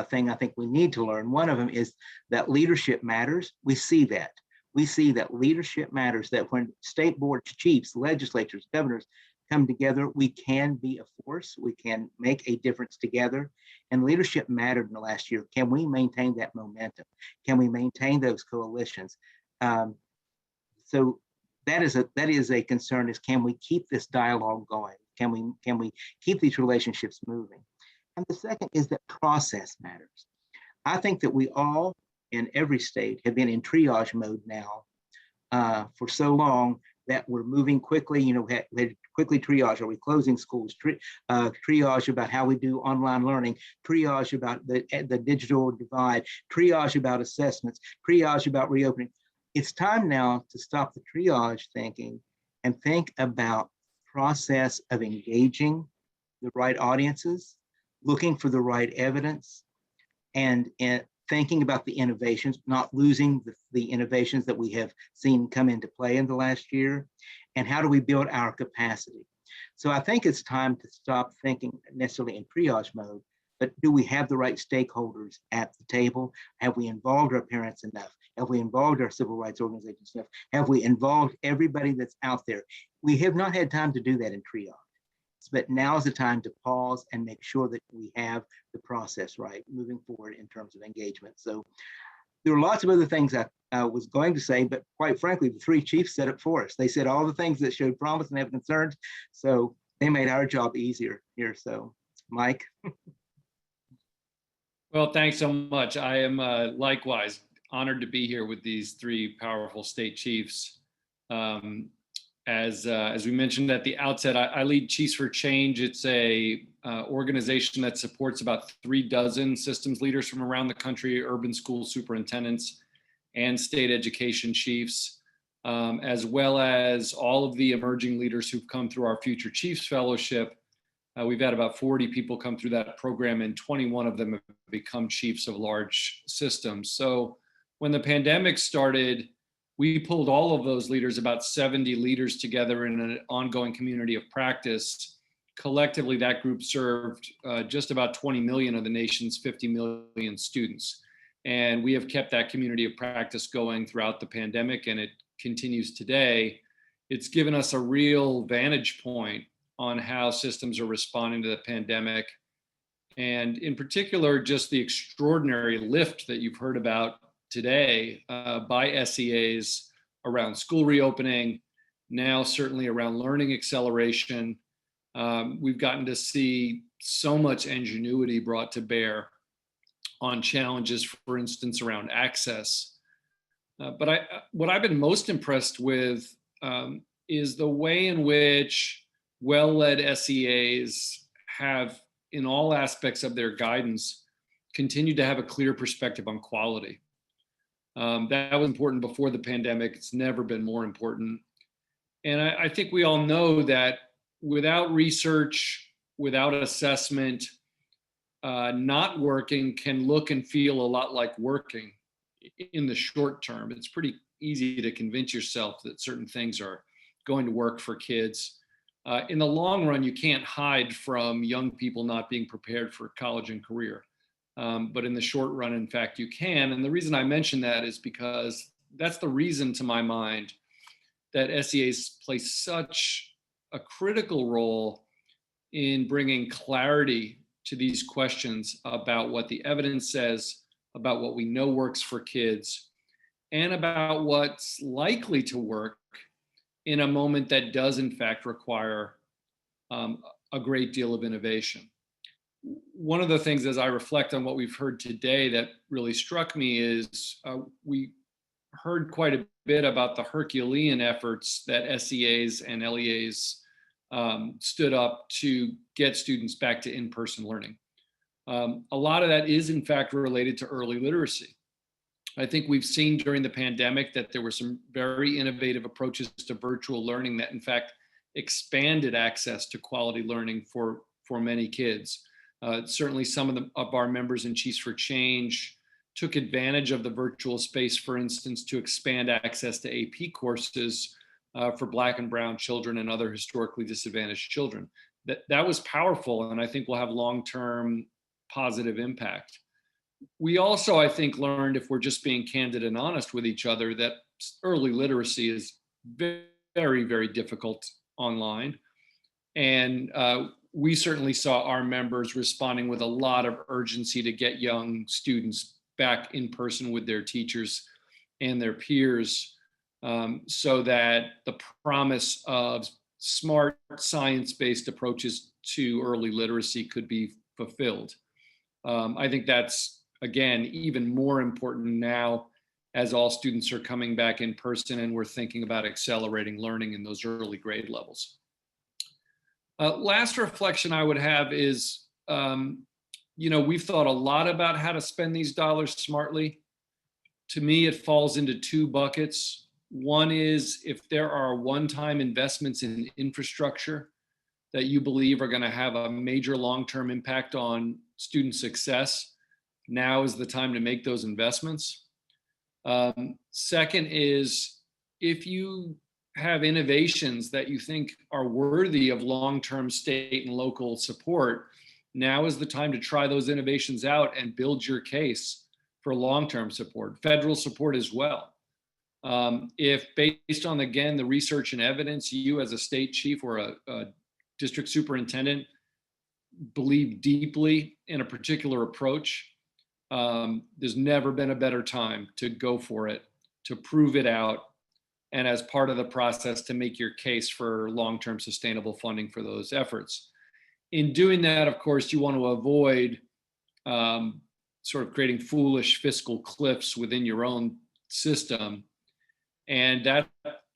thing I think we need to learn, one of them is that leadership matters. We see that. We see that leadership matters, that when state boards, chiefs, legislatures, governors come together, we can be a force, we can make a difference together. And leadership mattered in the last year. Can we maintain that momentum? Can we maintain those coalitions? So that is a concern, is can we keep this dialogue going? Can we keep these relationships moving? And the second is that process matters. I think that we all in every state have been in triage mode now for so long that we're moving quickly, quickly triage. Are we closing schools? Triage about how we do online learning, triage about the digital divide, triage about assessments, triage about reopening. It's time now to stop the triage thinking and think about process of engaging the right audiences, looking for the right evidence, and thinking about the innovations, not losing the innovations that we have seen come into play in the last year, and how do we build our capacity? So I think it's time to stop thinking necessarily in triage mode, but do we have the right stakeholders at the table? Have we involved our parents enough? Have we involved our civil rights organizations enough? Have we involved everybody that's out there? We have not had time to do that in triage. But now is the time to pause and make sure that we have the process right moving forward in terms of engagement. So there are lots of other things I was going to say, but quite frankly, the three chiefs said it for us. They said all the things that showed promise and have concerns. So they made our job easier here. So Mike. Well, thanks so much. I am likewise honored to be here with these three powerful state chiefs. As we mentioned at the outset, I lead Chiefs for Change. It's a organization that supports about 36 systems leaders from around the country, urban school superintendents, and state education chiefs, as well as all of the emerging leaders who've come through our Future Chiefs Fellowship. We've had about 40 people come through that program, and 21 of them have become chiefs of large systems. So when the pandemic started, we pulled all of those leaders, about 70 leaders, together in an ongoing community of practice. Collectively, that group served just about 20 million of the nation's 50 million students. And we have kept that community of practice going throughout the pandemic, and it continues today. It's given us a real vantage point on how systems are responding to the pandemic. And in particular, just the extraordinary lift that you've heard about today by SEAs around school reopening, now certainly around learning acceleration. We've gotten to see so much ingenuity brought to bear on challenges, for instance, around access. But what I've been most impressed with is the way in which well-led SEAs have, in all aspects of their guidance, continued to have a clear perspective on quality. That was important before the pandemic. It's never been more important. And I think we all know that without research, without assessment, not working can look and feel a lot like working in the short term. It's pretty easy to convince yourself that certain things are going to work for kids. In the long run, you can't hide from young people not being prepared for college and career. But in the short run, in fact, you can. And the reason I mention that is because that's the reason, to my mind, that SEAs play such a critical role in bringing clarity to these questions about what the evidence says, about what we know works for kids, and about what's likely to work in a moment that does, in fact, require a great deal of innovation. One of the things, as I reflect on what we've heard today, that really struck me is we heard quite a bit about the Herculean efforts that SEAs and LEAs stood up to get students back to in-person learning. A lot of that is, in fact, related to early literacy. I think we've seen during the pandemic that there were some very innovative approaches to virtual learning that in fact expanded access to quality learning for many kids. Certainly some of our members in Chiefs for Change took advantage of the virtual space, for instance, to expand access to AP courses for Black and Brown children and other historically disadvantaged children. That was powerful, and I think will have long-term positive impact. We also, I think, learned, if we're just being candid and honest with each other, that early literacy is very, very difficult online. And we certainly saw our members responding with a lot of urgency to get young students back in person with their teachers and their peers, so that the promise of smart science-based approaches to early literacy could be fulfilled. I think that's, again, even more important now as all students are coming back in person and we're thinking about accelerating learning in those early grade levels. Last reflection I would have is, we've thought a lot about how to spend these dollars smartly. To me, it falls into two buckets. One is if there are one-time investments in infrastructure that you believe are going to have a major long-term impact on student success, now is the time to make those investments. Second is if you have innovations that you think are worthy of long-term state and local support, now is the time to try those innovations out and build your case for long-term support, federal support as well. If based on, again, the research and evidence, you as a state chief or a district superintendent believe deeply in a particular approach, there's never been a better time to go for it, to prove it out, and as part of the process to make your case for long-term sustainable funding for those efforts. In doing that, of course, you want to avoid sort of creating foolish fiscal cliffs within your own system. And that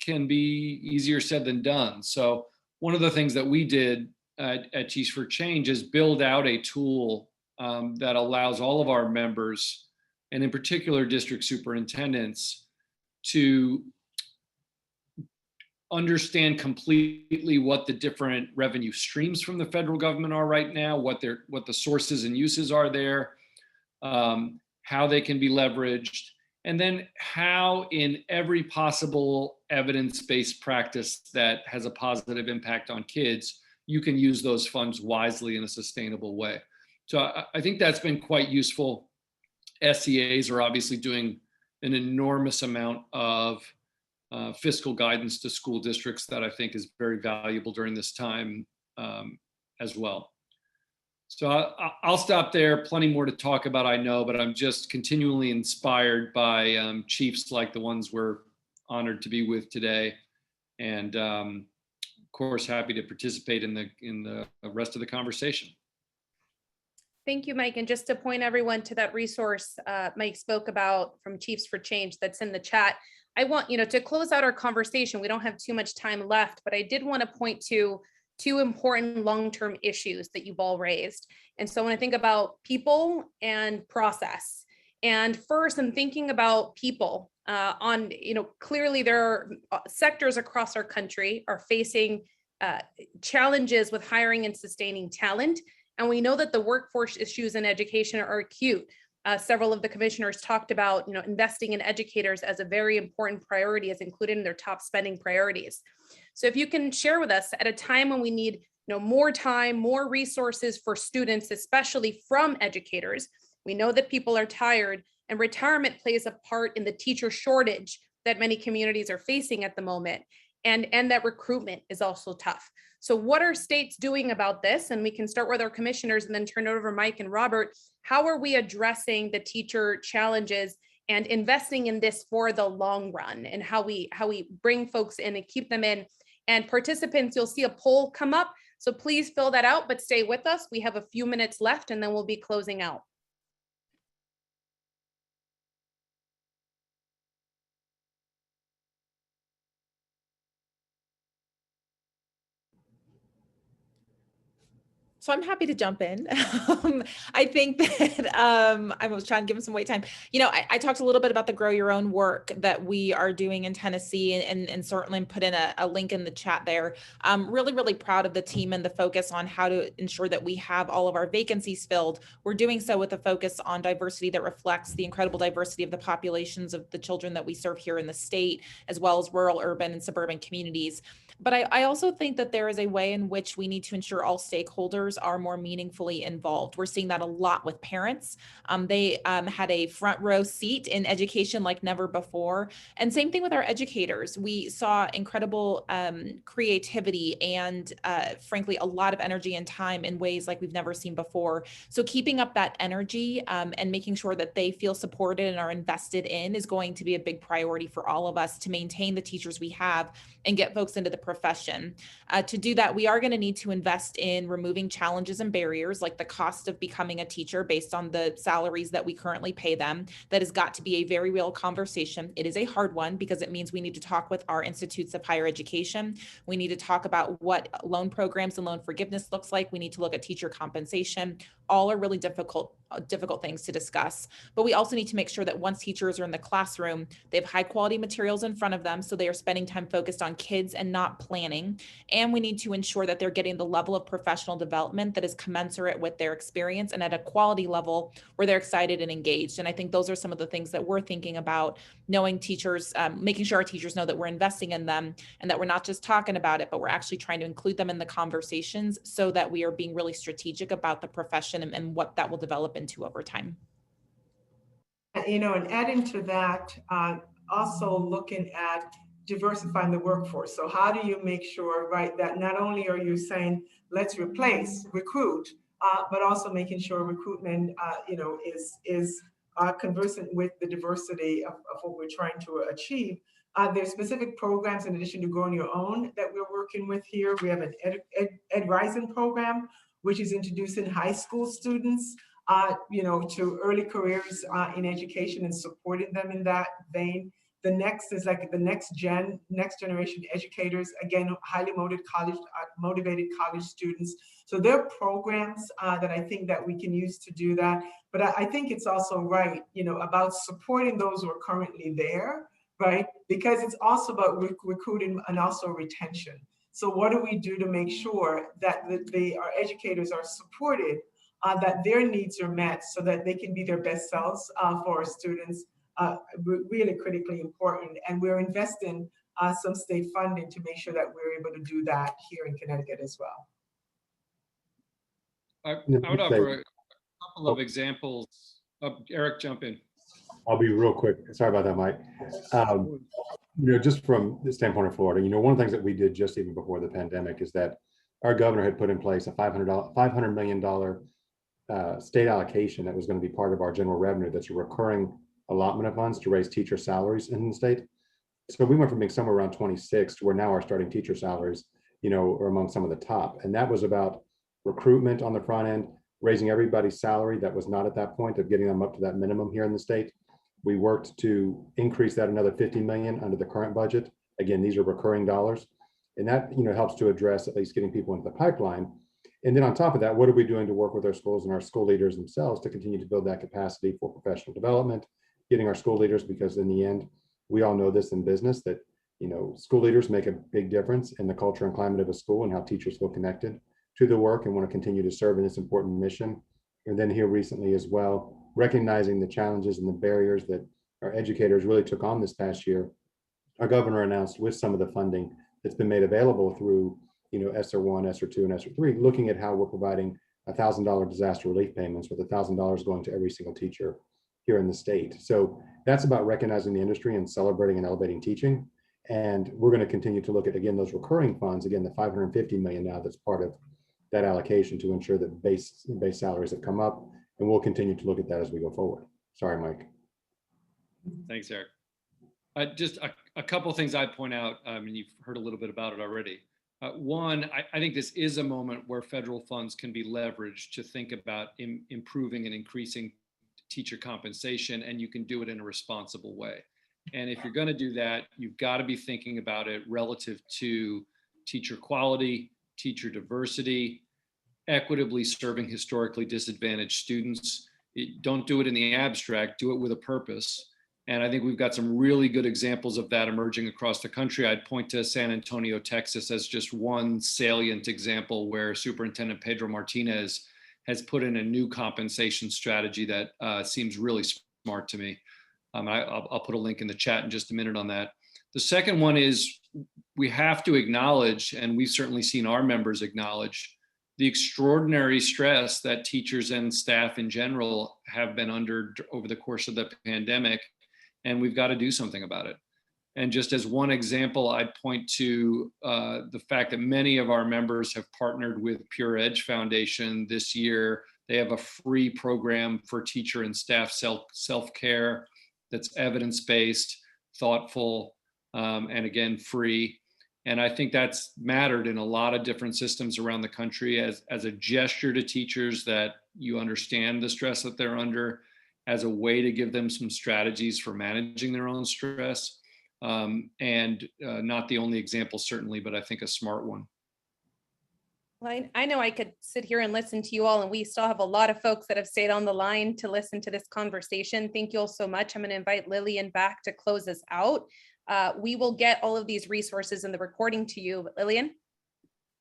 can be easier said than done. So one of the things that we did at Chiefs for Change is build out a tool that allows all of our members, and in particular district superintendents, to understand completely what the different revenue streams from the federal government are right now, what the sources and uses are there, how they can be leveraged, and then how in every possible evidence-based practice that has a positive impact on kids, you can use those funds wisely in a sustainable way. So I think that's been quite useful. SEAs are obviously doing an enormous amount of fiscal guidance to school districts that I think is very valuable during this time as well. So I'll stop there. Plenty more to talk about, I know, but I'm just continually inspired by chiefs like the ones we're honored to be with today. And of course, happy to participate in the rest of the conversation. Thank you, Mike. And just to point everyone to that resource Mike spoke about from Chiefs for Change that's in the chat. I want, to close out our conversation, we don't have too much time left, but I did want to point to two important long-term issues that you've all raised. And so when I think about people and process, and first I'm thinking about people clearly there are sectors across our country are facing challenges with hiring and sustaining talent. And we know that the workforce issues in education are acute. Several of the commissioners talked about, investing in educators as a very important priority, as included in their top spending priorities. So if you can share with us at a time when we need, more time, more resources for students, especially from educators. We know that people are tired and retirement plays a part in the teacher shortage that many communities are facing at the moment. And that recruitment is also tough. So what are states doing about this? And we can start with our commissioners and then turn it over to Mike and Robert. How are we addressing the teacher challenges and investing in this for the long run, and how we bring folks in and keep them in? And participants, you'll see a poll come up. So please fill that out, but stay with us. We have a few minutes left and then we'll be closing out. So I'm happy to jump in. I think that I was trying to give him some wait time. You know, I talked a little bit about the Grow Your Own work that we are doing in Tennessee, and certainly put in a link in the chat there. I'm really, really proud of the team and the focus on how to ensure that we have all of our vacancies filled. We're doing so with a focus on diversity that reflects the incredible diversity of the populations of the children that we serve here in the state, as well as rural, urban, and suburban communities. But I also think that there is a way in which we need to ensure all stakeholders are more meaningfully involved. We're seeing that a lot with parents. They had a front row seat in education like never before. And same thing with our educators. We saw incredible creativity and frankly, a lot of energy and time in ways like we've never seen before. So keeping up that energy and making sure that they feel supported and are invested in is going to be a big priority for all of us to maintain the teachers we have and get folks into the profession. To do that, we are going to need to invest in removing challenges and barriers like the cost of becoming a teacher based on the salaries that we currently pay them. That has got to be a very real conversation. It is a hard one because it means we need to talk with our institutes of higher education. We need to talk about what loan programs and loan forgiveness looks like. We need to look at teacher compensation. All are really difficult things to discuss. But we also need to make sure that once teachers are in the classroom, they have high quality materials in front of them, so they are spending time focused on kids and not planning. And we need to ensure that they're getting the level of professional development that is commensurate with their experience and at a quality level where they're excited and engaged. And I think those are some of the things that we're thinking about, knowing teachers, making sure our teachers know that we're investing in them and that we're not just talking about it, but we're actually trying to include them in the conversations so that we are being really strategic about the profession and what that will develop into over time. You know, and adding to that, also looking at diversifying the workforce. So how do you make sure, right, that not only are you saying, let's recruit, but also making sure recruitment, you know, is conversant with the diversity of what we're trying to achieve. There's specific programs in addition to Growing Your Own that we're working with here. We have an Ed Rising program, which is introducing high school students you know, to early careers in education and supporting them in that vein. The next is like the next generation educators, again, highly motivated college students. So there are programs that I think that we can use to do that. But I think it's also right, you know, about supporting those who are currently there, right? Because it's also about recruiting and also retention. So what do we do to make sure that our educators are supported, that their needs are met so that they can be their best selves for our students, really critically important. And we're investing some state funding to make sure that we're able to do that here in Connecticut as well. I would offer a couple of examples. Eric, jump in. I'll be real quick. Sorry about that, Mike. You know, just from the standpoint of Florida, you know, one of the things that we did just even before the pandemic is that our governor had put in place a $500 million state allocation that was going to be part of our general revenue. That's a recurring allotment of funds to raise teacher salaries in the state. So we went from being somewhere around 26 to where now our starting teacher salaries, you know, are among some of the top. And that was about recruitment on the front end, raising everybody's salary that was not at that point, of getting them up to that minimum here in the state. We worked to increase that another 50 million under the current budget. Again, these are recurring dollars. And that, you know, helps to address at least getting people into the pipeline. And then on top of that, what are we doing to work with our schools and our school leaders themselves to continue to build that capacity for professional development, getting our school leaders, because in the end, we all know this in business, that, you know, school leaders make a big difference in the culture and climate of a school and how teachers feel connected to the work and want to continue to serve in this important mission. And then here recently as well, recognizing the challenges and the barriers that our educators really took on this past year, our governor announced with some of the funding that's been made available through, you know, ESSER 1, ESSER 2, and ESSER 3, looking at how we're providing $1,000 disaster relief payments with $1,000 going to every single teacher here in the state. So that's about recognizing the industry and celebrating and elevating teaching. And we're going to continue to look at, again, those recurring funds, again, the $550 million now that's part of that allocation to ensure that base salaries have come up. And we'll continue to look at that as we go forward. Sorry, Mike. Thanks, Eric. Just a couple of things I'd point out, and you've heard a little bit about it already. One, I think this is a moment where federal funds can be leveraged to think about improving and increasing teacher compensation, and you can do it in a responsible way. And if you're going to do that, you've got to be thinking about it relative to teacher quality, teacher diversity, equitably serving historically disadvantaged students. Don't do it in the abstract, do it with a purpose. And I think we've got some really good examples of that emerging across the country. I'd point to San Antonio, Texas as just one salient example where Superintendent Pedro Martinez has put in a new compensation strategy that seems really smart to me. I'll put a link in the chat in just a minute on that. The second one is we have to acknowledge, and we've certainly seen our members acknowledge, the extraordinary stress that teachers and staff in general have been under over the course of the pandemic, and we've got to do something about it. And just as one example, I'd point to the fact that many of our members have partnered with Pure Edge Foundation this year. They have a free program for teacher and staff self-care that's evidence-based, thoughtful, and again, free. And I think that's mattered in a lot of different systems around the country as a gesture to teachers that you understand the stress that they're under, as a way to give them some strategies for managing their own stress. And not the only example, certainly, but I think a smart one. Well, I know I could sit here and listen to you all, and we still have a lot of folks that have stayed on the line to listen to this conversation. Thank you all so much. I'm going to invite Lillian back to close us out. We will get all of these resources in the recording to you. But Lillian?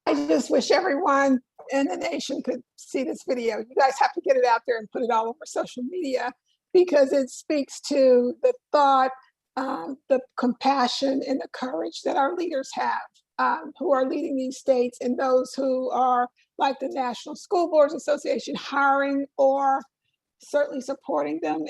I just wish everyone in the nation could see this video. You guys have to get it out there and put it all over social media, because it speaks to the thought, the compassion and the courage that our leaders have, who are leading these states, and those who are, like the National School Boards Association, hiring or certainly supporting them.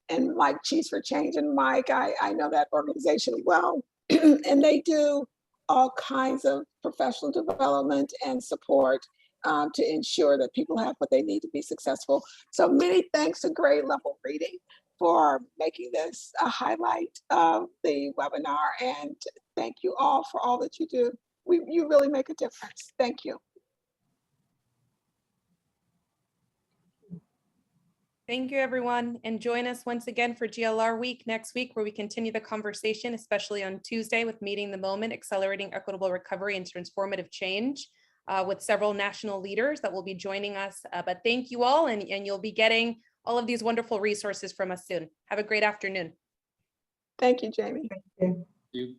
And like Chiefs for Change and Mike, I know that organization well, and they do all kinds of professional development and support to ensure that people have what they need to be successful. So many thanks to Grade Level Reading for making this a highlight of the webinar, and thank you all for all that you do. You really make a difference. Thank you. Thank you, everyone. And join us once again for GLR Week next week, where we continue the conversation, especially on Tuesday with Meeting the Moment, Accelerating Equitable Recovery and Transformative Change, with several national leaders that will be joining us. But thank you all, and you'll be getting all of these wonderful resources from us soon. Have a great afternoon. Thank you, Jeimee. Thank you. Thank you.